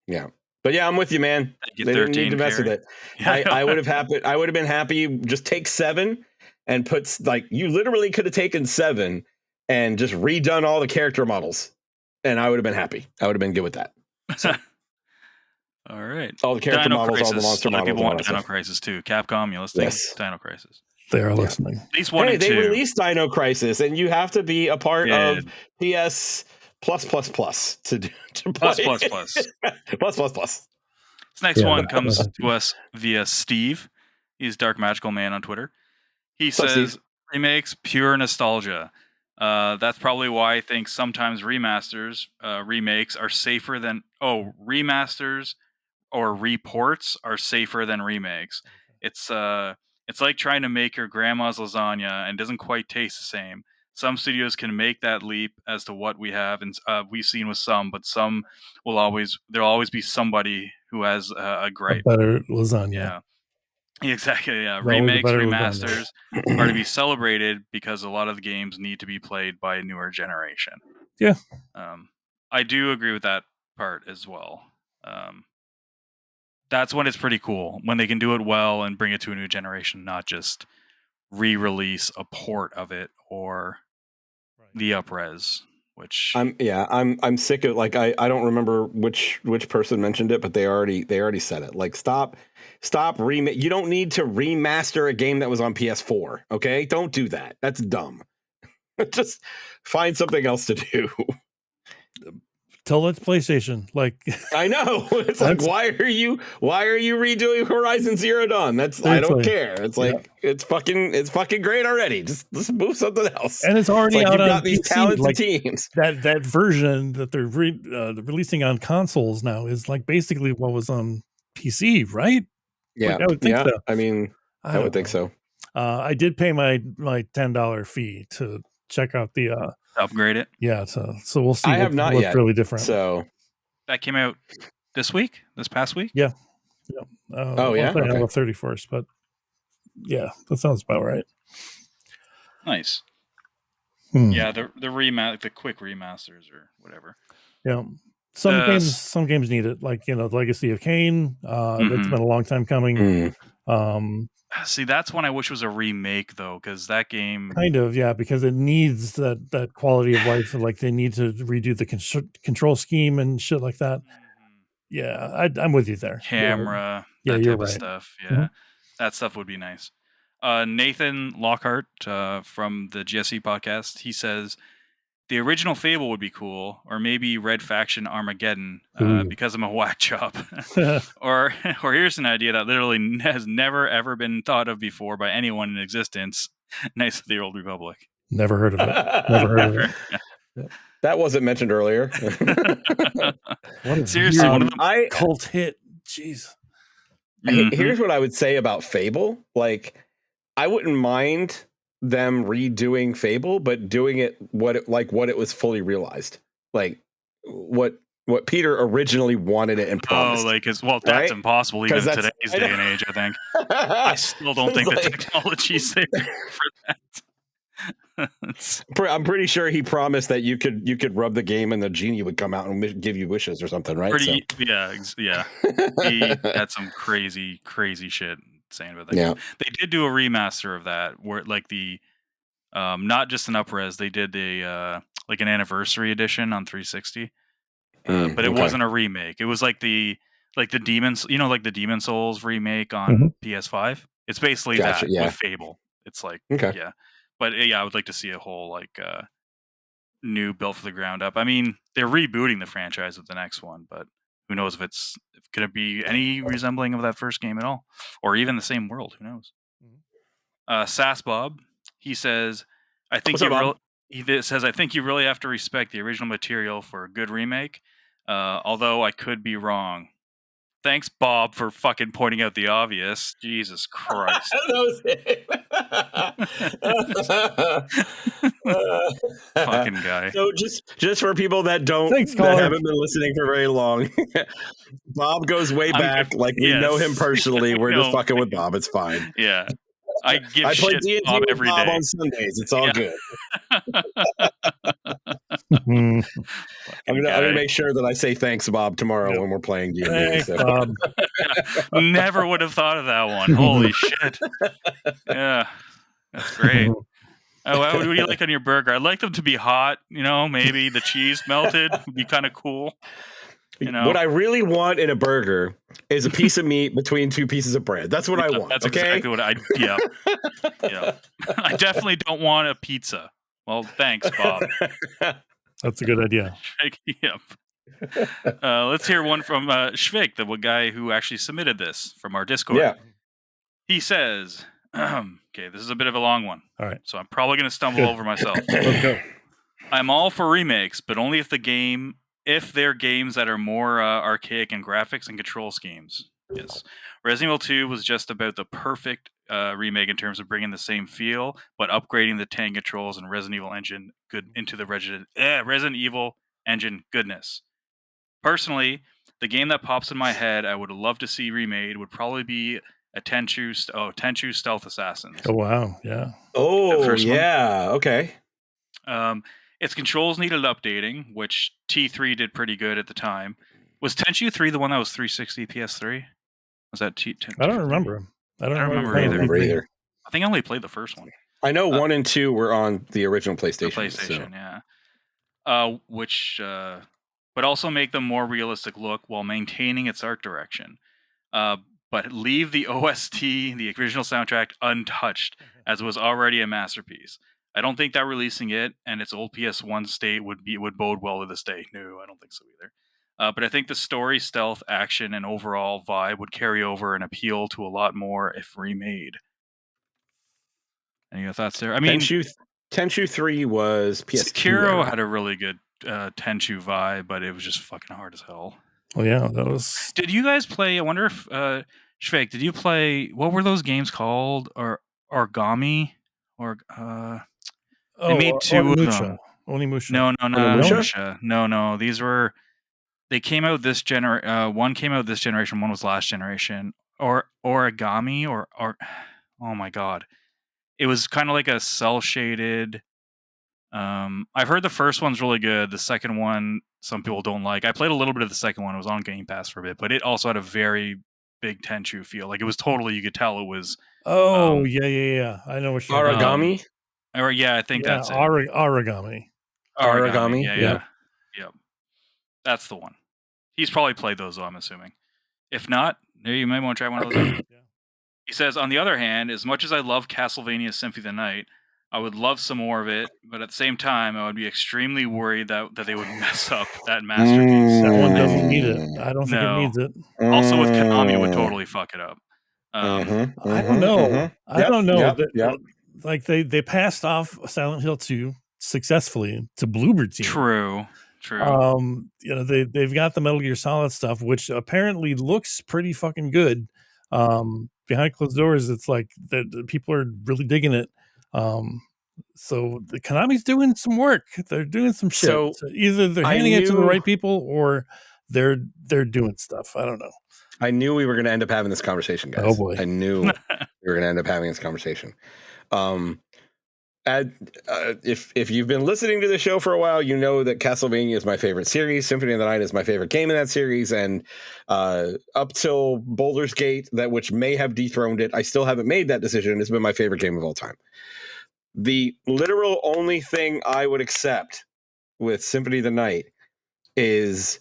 Yeah. But yeah, I'm with you, man. They didn't need to mess with it. Yeah, I would have been happy, just take 7 and put, like, you literally could have taken 7 and just redone all the character models. And I would have been happy. I would have been good with that. So, all right. all the character models, all the monster models. People want Dino Crisis too. Capcom, you listening? Yes. Dino Crisis. They are listening. At least 1 and 2. They released Dino Crisis, and you have to be a part of PS plus to play. Plus. plus. This next one comes to us via Steve. He's Dark Magical Man on Twitter. He says, remakes, pure nostalgia. That's probably why I think sometimes remakes are safer than remasters or reports are safer than remakes. It's like trying to make your grandma's lasagna and it doesn't quite taste the same. Some studios can make that leap as to what we have, and we've seen with some, but some there'll always be somebody who has a gripe. A better lasagna. Yeah. Exactly. Yeah. Remakes, remasters are to be celebrated because a lot of the games need to be played by a newer generation. Yeah. I do agree with that part as well. That's when it's pretty cool, when they can do it well and bring it to a new generation, not just re-release a port of it or the upres. Which I'm sick of, like, I don't remember which person mentioned it, but they already said it. Like, stop remake. You don't need to remaster a game that was on PS4. Okay, don't do that. That's dumb. Just find something else to do. Tell it's PlayStation. Like, I know. It's like, why are you redoing Horizon Zero Dawn? I don't care. It's like, it's fucking great already. Just move something else. And it's already out you've on got these PC, talented teams. That version that they're releasing on consoles now is like basically what was on PC, right? Yeah, like, I would think so. I mean, I would think so. I did pay my $10 fee to check out the upgrade it. Yeah, so we'll see. I have not yet. Really different. So that came out this past week. Yeah. Oh yeah. Okay. On the 31st, but yeah, that sounds about right. Nice. Yeah, the quick remasters or whatever. Yeah. Some games need it, like, Legacy of Kain. It's been a long time coming. See, that's one I wish was a remake, though, because that game kind of, yeah, because it needs that quality of life. Like, they need to redo the control scheme and shit like that. Yeah, I'm with you there. Camera, that type of stuff. Yeah, that stuff would be nice. Nathan Lockhart from the GSE podcast, he says the original Fable would be cool, or maybe Red Faction Armageddon, because I'm a whack job. or here's an idea that literally has never ever been thought of before by anyone in existence. Knights of the Old Republic. Never heard of it. That wasn't mentioned earlier. Seriously, one of them cult hit. Jeez. Here's what I would say about Fable. Like, I wouldn't mind them redoing Fable, but doing it what it was fully realized, like what Peter originally wanted it and promised. That's impossible even in today's day and age. I think I still don't think the technology's there for that. I'm pretty sure he promised that you could rub the game and the genie would come out and give you wishes or something, right? Yeah. He had some crazy shit saying about that game. They did do a remaster of that where, like, the not just an upres, they did a like an anniversary edition on 360, but it wasn't a remake. It was like the Demons, like the Demon Souls remake on PS5. It's basically that with Fable. It's like but I would like to see a whole new built for the ground up. I mean, they're rebooting the franchise with the next one, but who knows if it's going to be any resembling of that first game at all, or even the same world. Who knows? Sass Bob, he says, I think you really have to respect the original material for a good remake. Although I could be wrong. Thanks, Bob, for fucking pointing out the obvious. Jesus Christ. Fucking guy. So just for people that Thanks, that caller. haven't been listening for very long, Bob goes way back. Like we know him personally. We're just fucking with Bob. It's fine. Yeah. I give play shit D&D Bob with every Bob day. on Sundays. It's all good. I'm gonna make sure that I say thanks, Bob, tomorrow when we're playing D&D. Thanks, Bob. Never would have thought of that one. Holy shit. Yeah. That's great. What do you like on your burger? I'd like them to be hot, maybe the cheese melted would be kind of cool. What I really want in a burger is a piece of meat between two pieces of bread. That's what I want. That's okay? exactly what yeah. I definitely don't want a pizza. Well, thanks, Bob. That's a good idea. Yep. Let's hear one from Shvik, the guy who actually submitted this from our Discord. Yeah. He says, okay, this is a bit of a long one. All right. So I'm probably going to stumble over myself. Let's go. I'm all for remakes, but only if they're games that are more archaic in graphics and control schemes. Yes. Resident Evil 2 was just about the perfect remake in terms of bringing the same feel, but upgrading the tank controls and Resident Evil engine into the Resident Evil engine goodness. Personally, the game that pops in my head I would love to see remade would probably be a Tenchu Stealth Assassins. Oh, wow. Yeah. Oh, yeah. Okay. Its controls needed updating, which T3 did pretty good at the time. Was Tenchu 3 the one that was 360 PS3? Was that Tenchu? I don't remember. I don't remember either. I think I only played the first one. I know 1 and 2 were on the original PlayStation. Yeah. But also make them more realistic look while maintaining its art direction. But leave the OST, the original soundtrack, untouched, as it was already a masterpiece. I don't think that releasing it and its old PS1 state would bode well to this day. No, I don't think so either. But I think the story, stealth, action, and overall vibe would carry over and appeal to a lot more if remade. Any thoughts there? I mean, Tenchu 3 was PS2. Sekiro had a really good Tenchu vibe, but it was just fucking hard as hell. Oh yeah, that was. Did you guys play? I wonder if Shvek, did you play? What were those games called? Or Origami? Or they made two of them. Onimusha. No, Onimusha. No. These were. They came out this one came out this generation. One was last generation. Or Origami. Or oh my god, it was kind of like a cell shaded. I've heard the first one's really good. The second one, some people don't like. I played a little bit of the second one. It was on Game Pass for a bit, but it also had a very big Tenchu feel. Like it was totally, you could tell it was. Oh yeah. I know what you're Origami. I think that's it. Origami. Yeah. That's the one. He's probably played those, though, I'm assuming. If not, you might want to try one of those. Yeah. He says, on the other hand, as much as I love Castlevania Symphony of the Night, I would love some more of it, but at the same time, I would be extremely worried that they would mess up that masterpiece. That one doesn't need it. I don't think it needs it. Also, with Konami, it would totally fuck it up. I don't know. I don't know. Like they passed off Silent Hill 2 successfully to Bloober Team. True. They've got the Metal Gear Solid stuff, which apparently looks pretty fucking good. Behind closed doors, it's like the people are really digging it. So the Konami's doing some work. They're doing some shit. So either they're handing it to the right people or they're doing stuff. I don't know. I knew we were going to end up having this conversation, guys. Oh boy. I knew we were going to end up having this conversation. If you've been listening to the show for a while, you know that Castlevania is my favorite series. Symphony of the Night is my favorite game in that series. And up till Baldur's Gate, which may have dethroned it, I still haven't made that decision. It's been my favorite game of all time. The literal only thing I would accept with Symphony of the Night is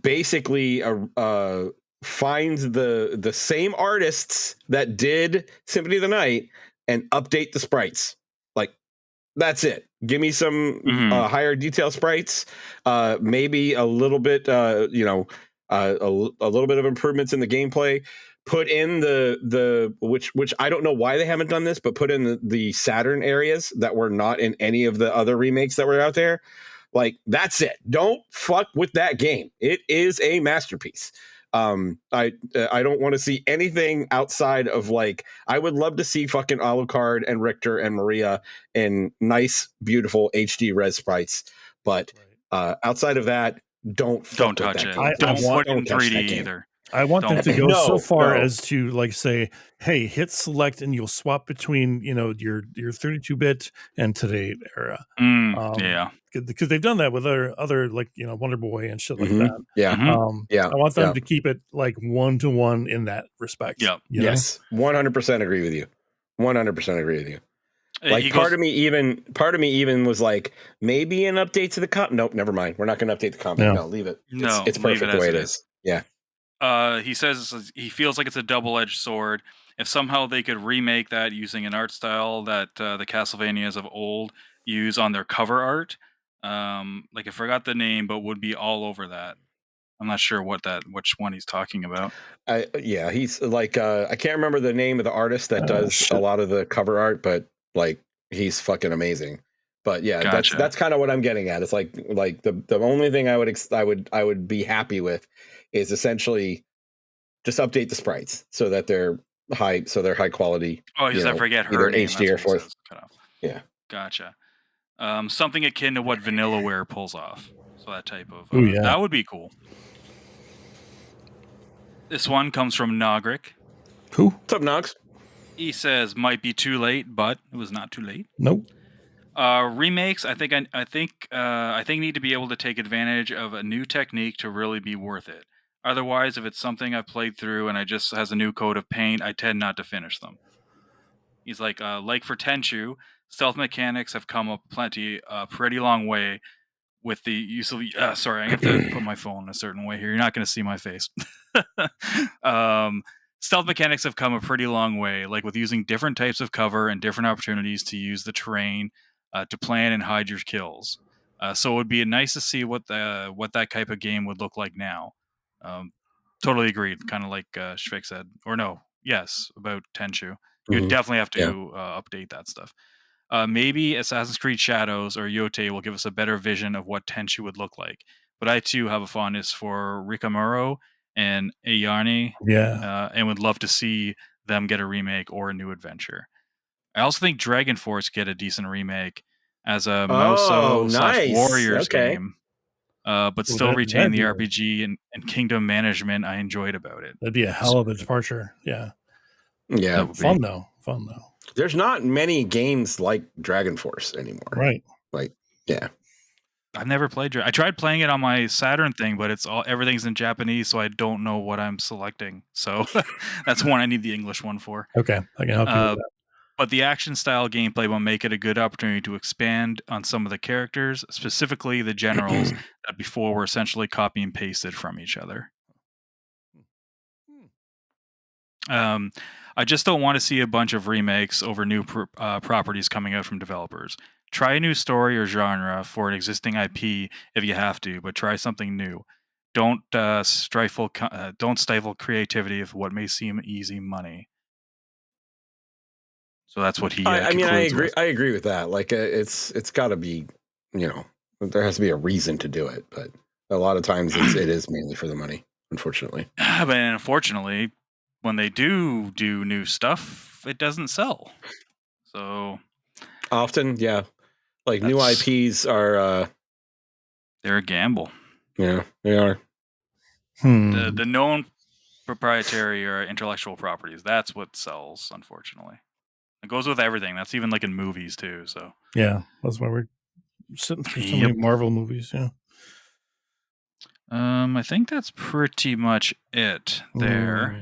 basically find the same artists that did Symphony of the Night and update the sprites. Like, that's it. Give me some higher detail sprites, maybe a little bit, a little bit of improvements in the gameplay. Put in which I don't know why they haven't done this, but put in the Saturn areas that were not in any of the other remakes that were out there. Like, that's it. Don't fuck with that game. It is a masterpiece. I don't want to see anything outside of, like, I would love to see fucking Alucard and Richter and Maria in nice, beautiful HD res sprites, but outside of that, don't touch it. game. Don't put it in touch 3D that game. either. I want them to go No, so far no. as to like say, hey, hit select and you'll swap between, you know, your 32-bit and today era. Yeah. Because they've done that with other like, you know, Wonder Boy and shit like that. Yeah. I want them to keep it like 1-to-1 in that respect. Yeah. Yes. 100% agree with you. 100% agree with you. Like, part of me even was like, maybe an update to the comp. Nope, never mind. We're not going to update the comp. No, leave it. It's perfect the way it is. Yeah. He says he feels like it's a double-edged sword. If somehow they could remake that using an art style that the Castlevanias of old use on their cover art, like I forgot the name, but would be all over that. I'm not sure which one he's talking about. He's like, I can't remember the name of the artist that does a lot of the cover art, but like, he's fucking amazing. But yeah, Gotcha. that's kind of what I'm getting at. It's like the only thing I would be happy with is essentially just update the sprites so that they're high quality. Oh, because I forget her name. HD or 4th. Yeah. Gotcha. Something akin to what Vanillaware pulls off. So that type of that would be cool. This one comes from Nogric. Who? What's up, Nogs? He says might be too late, but it was not too late. Nope. Remakes, I think need to be able to take advantage of a new technique to really be worth it. Otherwise, if it's something I've played through and I just has a new coat of paint, I tend not to finish them. He's like for Tenchu, stealth mechanics have come a pretty long way with the use of. Sorry, I have to put my phone a certain way here. You're not going to see my face. Stealth mechanics have come a pretty long way, like with using different types of cover and different opportunities to use the terrain to plan and hide your kills. So it would be nice to see what that type of game would look like now. Totally agreed. Kind of like Shvik said, or no, yes, about Tenchu. You definitely have to update that stuff. Maybe Assassin's Creed Shadows or Yote will give us a better vision of what Tenchu would look like. But I too have a fondness for Rikamuro and Ayane, and would love to see them get a remake or a new adventure. I also think Dragon Force get a decent remake as a Mouso/Warriors game, but still retain the RPG and kingdom management I enjoyed about it. That'd be a hell of a departure. Yeah. Fun though. There's not many games like Dragon Force anymore. Right. Like, yeah. I've never played I tried playing it on my Saturn thing, but everything's in Japanese, so I don't know what I'm selecting. So that's one I need the English one for. Okay, I can help you with that. But the action style gameplay will make it a good opportunity to expand on some of the characters, specifically the generals that before were essentially copy and pasted from each other. I just don't want to see a bunch of remakes over new properties coming out from developers. Try a new story or genre for an existing IP if you have to, but try something new. Don't stifle creativity of what may seem easy money. So that's what he. I agree with that. Like, it's got to be, there has to be a reason to do it, but a lot of times it is mainly for the money, unfortunately. But unfortunately, when they do new stuff, it doesn't sell. So often, yeah, like new IPs are they're a gamble. Yeah, they are. The known proprietary or intellectual properties, that's what sells, unfortunately. It goes with everything. That's even like in movies too. So yeah, that's why we're sitting through so many Marvel movies. Yeah. I think that's pretty much it there.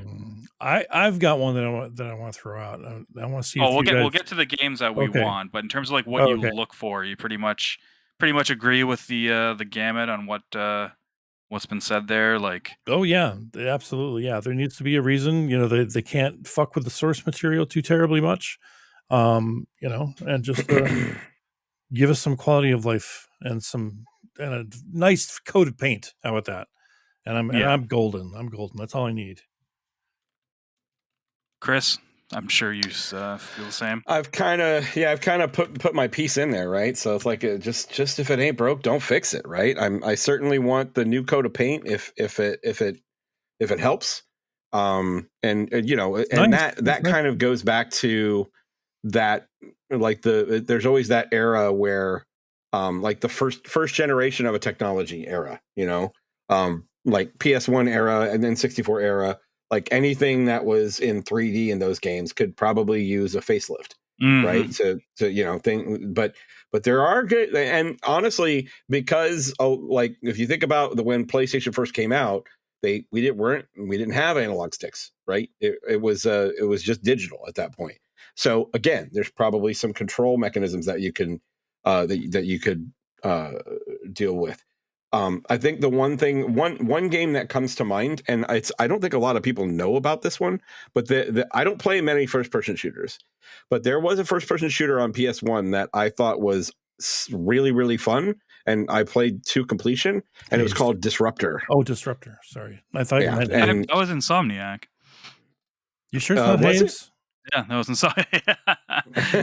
I've got one that I want to throw out. I want to see. We'll get to the games that we want, but in terms of like what you look for, you pretty much agree with the gamut on what's been said there. Like, oh yeah, absolutely, yeah. There needs to be a reason. They can't fuck with the source material too terribly much. And just give us some quality of life and a nice coat of paint. How about that? And I'm golden. That's all I need. Chris, I'm sure you feel the same. I've kind of put my piece in there, right? So it's like just if it ain't broke, don't fix it, right? I certainly want the new coat of paint if it helps, and you know, and Nice. that kind of goes back to that, like there's always that era where like the first generation of a technology era, you know, like PS1 era and then 64 era, like anything that was in 3D in those games could probably use a facelift, right? To you know, but there are good, and honestly, because like if you think about when PlayStation first came out, we didn't have analog sticks, right? It was just digital at that point. So again, there's probably some control mechanisms that you can that you could deal with. I think the one game that comes to mind, and I don't think a lot of people know about this one, but I don't play many first person shooters, but there was a first person shooter on PS1 that I thought was really, really fun, and I played to completion, and it was called Disruptor. Oh, Disruptor. Sorry, I thought you meant. That was Insomniac. You sure it's not Haze? Yeah, that was Insomniac.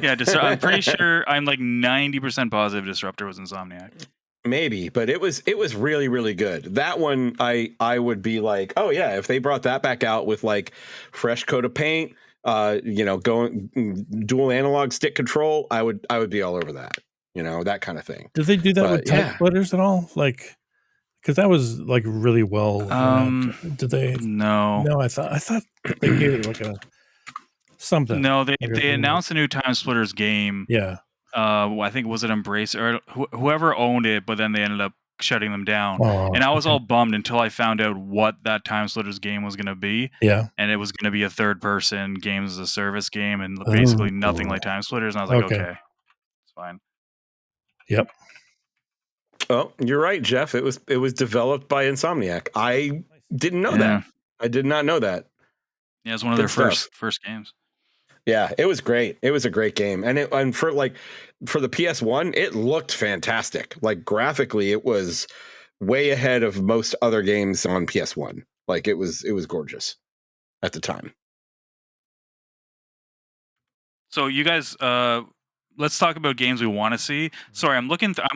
Yeah, I'm pretty sure. I'm like 90% positive Disruptor was Insomniac. Maybe, but it was really, really good. That one, I would be like, oh yeah, if they brought that back out with like fresh coat of paint, you know, going dual analog stick control, I would be all over that, you know, that kind of thing. Did they do that with Type Splitters at all? Like, because that was like really well. Did they? No. I thought they gave it like a something. No, they announced a new Time Splitters game. Yeah. I think was it Embrace or whoever owned it, but then they ended up shutting them down. And I was all bummed until I found out what that Time Splitters game was going to be. Yeah. And it was going to be a third-person games as a service game, and basically nothing like Time Splitters. And I was like, okay, it's fine. Yep. Oh, you're right, Jeff. It was developed by Insomniac. I didn't know that. I did not know that. Yeah, it was one of their first games. Yeah, it was great. It was a great game, and for the PS1, it looked fantastic. Like graphically, it was way ahead of most other games on PS1. Like it was gorgeous at the time. So you guys, let's talk about games we want to see. Sorry, I'm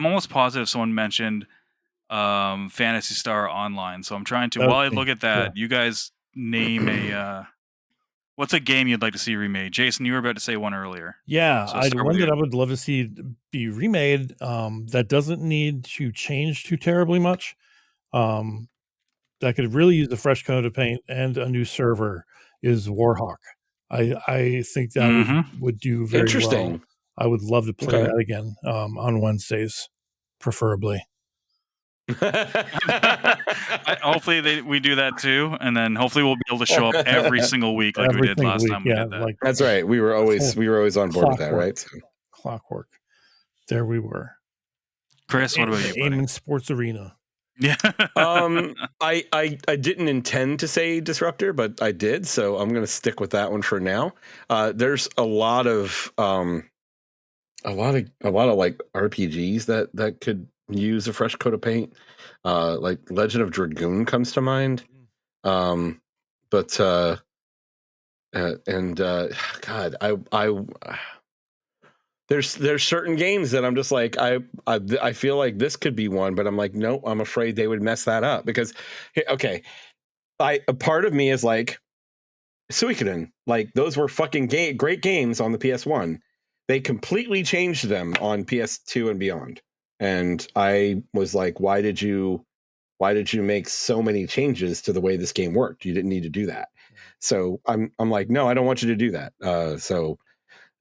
almost positive someone mentioned Phantasy Star Online. So I'm trying to, while I look at that, you guys name a. What's a game you'd like to see remade? Jason, you were about to say one earlier. Yeah, one that I would love to see be remade that doesn't need to change too terribly much. That could really use a fresh coat of paint and a new server is Warhawk. I think that would do very interesting. Well. I would love to play that again on Wednesdays, preferably. Hopefully we do that too, and then hopefully we'll be able to show up every single week like we did last time we did that. Like, that's right. We were always on board with that, right? So. Clockwork. There we were. Chris, what about you? Aiming Sports Arena. Yeah. I didn't intend to say Disruptor, but I did, so I'm going to stick with that one for now. There's a lot of like RPGs that could use a fresh coat of paint. Like Legend of Dragoon comes to mind. God, there's certain games that I'm just like I feel like this could be one, but I'm like, no, I'm afraid they would mess that up because a part of me is like Suikoden, like those were fucking great games on the PS1. They completely changed them on PS2 and beyond. And I was like, why did you make so many changes to the way this game worked? You didn't need to do that. So I'm like, no, I don't want you to do that. So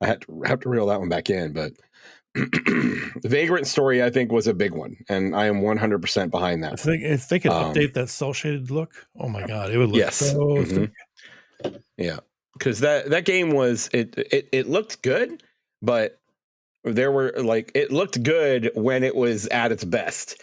I have to reel that one back in. But the Vagrant story, I think, was a big one, and I am 100% behind that. If they could update that cel shaded look, oh my god, it would look so thick. Yeah, because that game was it looked good, but there were like it looked good when it was at its best.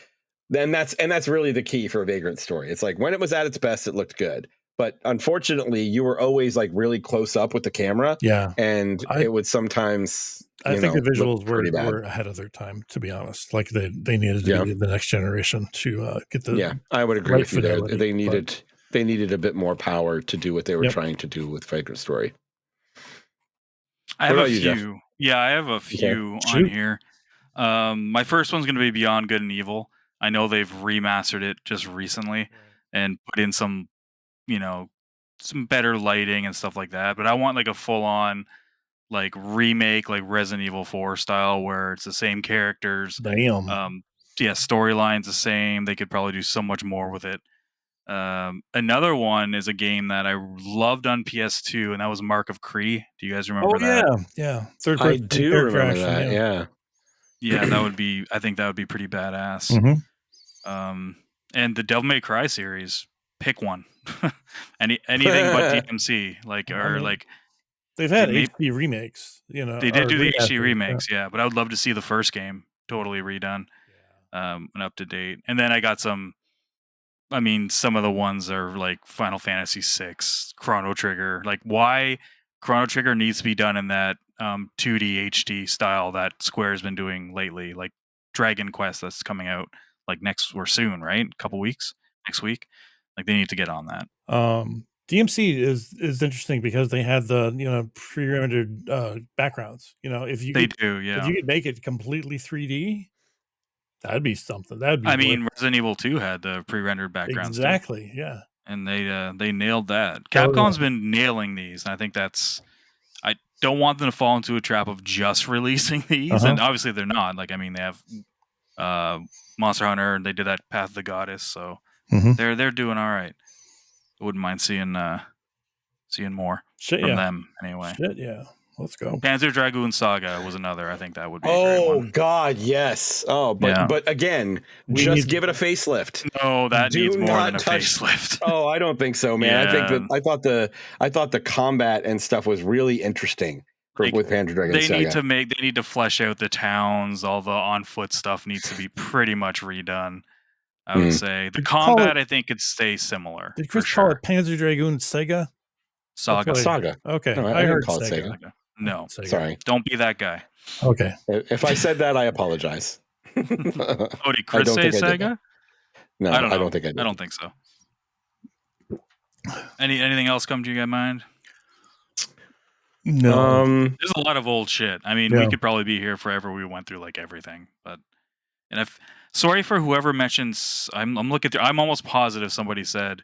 Then that's really the key for a Vagrant story. It's like when it was at its best, it looked good. But unfortunately, you were always like really close up with the camera. Yeah. And it would sometimes. I think the visuals were ahead of their time, to be honest. Like they needed to be the next generation to get the. Yeah, I would agree with you there. They needed a bit more power to do what they were trying to do with Vagrant Story. I have What a about you, Geoff? few. Yeah, I have a few on here. My first one's going to be Beyond Good and Evil. I know they've remastered it just recently and put in some, some better lighting and stuff like that. But I want like a full on like remake, like Resident Evil 4 style, where it's the same characters. Damn. Yeah, storyline's the same. They could probably do so much more with it. Another one is a game that I loved on PS2, and that was Mark of Cree. Do you guys remember that? Yeah. I do remember that. Yeah. Yeah, that would be. I think that would be pretty badass. Mm-hmm. And the Devil May Cry series, pick one. Anything but DMC, they've had HD remakes. They did do the HD remakes, yeah. But I would love to see the first game totally redone, and up to date. And then I got some. I mean, some of the ones are like Final Fantasy VI, Chrono Trigger. Like, why Chrono Trigger needs to be done in that 2D HD style that Square's been doing lately, like Dragon Quest that's coming out like next or soon, right? Next week. Like, they need to get on that. DMC is interesting because they had the pre-rendered backgrounds. If you could make it completely 3D, that'd be something. Resident Evil 2 had the pre-rendered backgrounds. Exactly, yeah. And they nailed that. Capcom's been nailing these, and I think that's. I don't want them to fall into a trap of just releasing these, and obviously they're not. Like, they have Monster Hunter, and they did that Path of the Goddess, so they're doing all right. I wouldn't mind seeing more from them anyway. Shit, yeah. Let's go. Panzer Dragoon Saga was another. I think that would be a great one. Oh, God, yes. Oh, but again, just give it a facelift. No, that needs more than a facelift. Oh, I don't think so, man. Yeah. I thought the combat and stuff was really interesting with Panzer Dragoon Saga. They need to flesh out the towns. All the on-foot stuff needs to be pretty much redone. I would say the combat, I think, could stay similar. Did Chris call it Panzer Dragoon Saga? Saga. Okay, no, I heard call it Sega. No, sorry. Don't be that guy. Okay. If I said that, I apologize. Did Chris say Sega? No, I don't think I did. I don't think so. Anything else come to your mind? No. There's a lot of old shit. We could probably be here forever. We went through like everything, sorry for whoever mentions. I'm looking through. I'm almost positive somebody said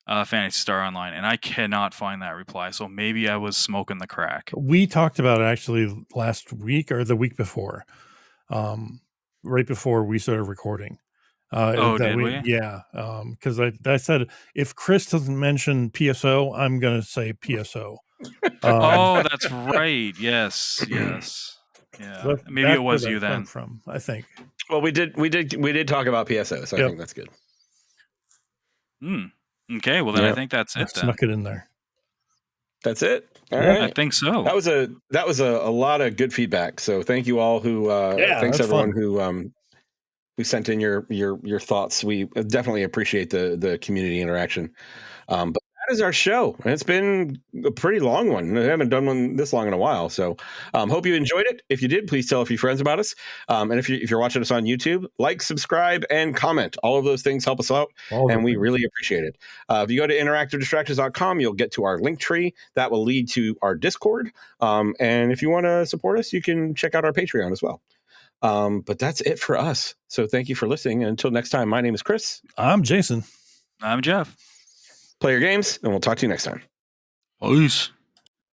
Phantasy Star Online, and I cannot find that reply. So maybe I was smoking the crack. We talked about it actually last week or the week before, right before we started recording. Did we? Yeah, because I said if Chris doesn't mention PSO, I'm going to say PSO. That's right. Yes. Yeah. So maybe it was you then. From I think. Well, we did talk about PSO, so I think that's good. Okay, well then I think that's it. Snuck it in there. That's it. All right. I think so. That was a lot of good feedback. So thank you all thanks everyone who sent in your thoughts. We definitely appreciate the community interaction. But that is our show. And it's been a pretty long one. I haven't done one this long in a while. So hope you enjoyed it. If you did, please tell a few friends about us. And if you're watching us on YouTube, like, subscribe, and comment. All of those things help us out, and we really appreciate it. If you go to interactivedistractions.com, you'll get to our link tree. That will lead to our Discord. And if you want to support us, you can check out our Patreon as well. But that's it for us. So thank you for listening. And until next time, my name is Chris. I'm Jason. I'm Geoff. Play your games, and we'll talk to you next time. Peace.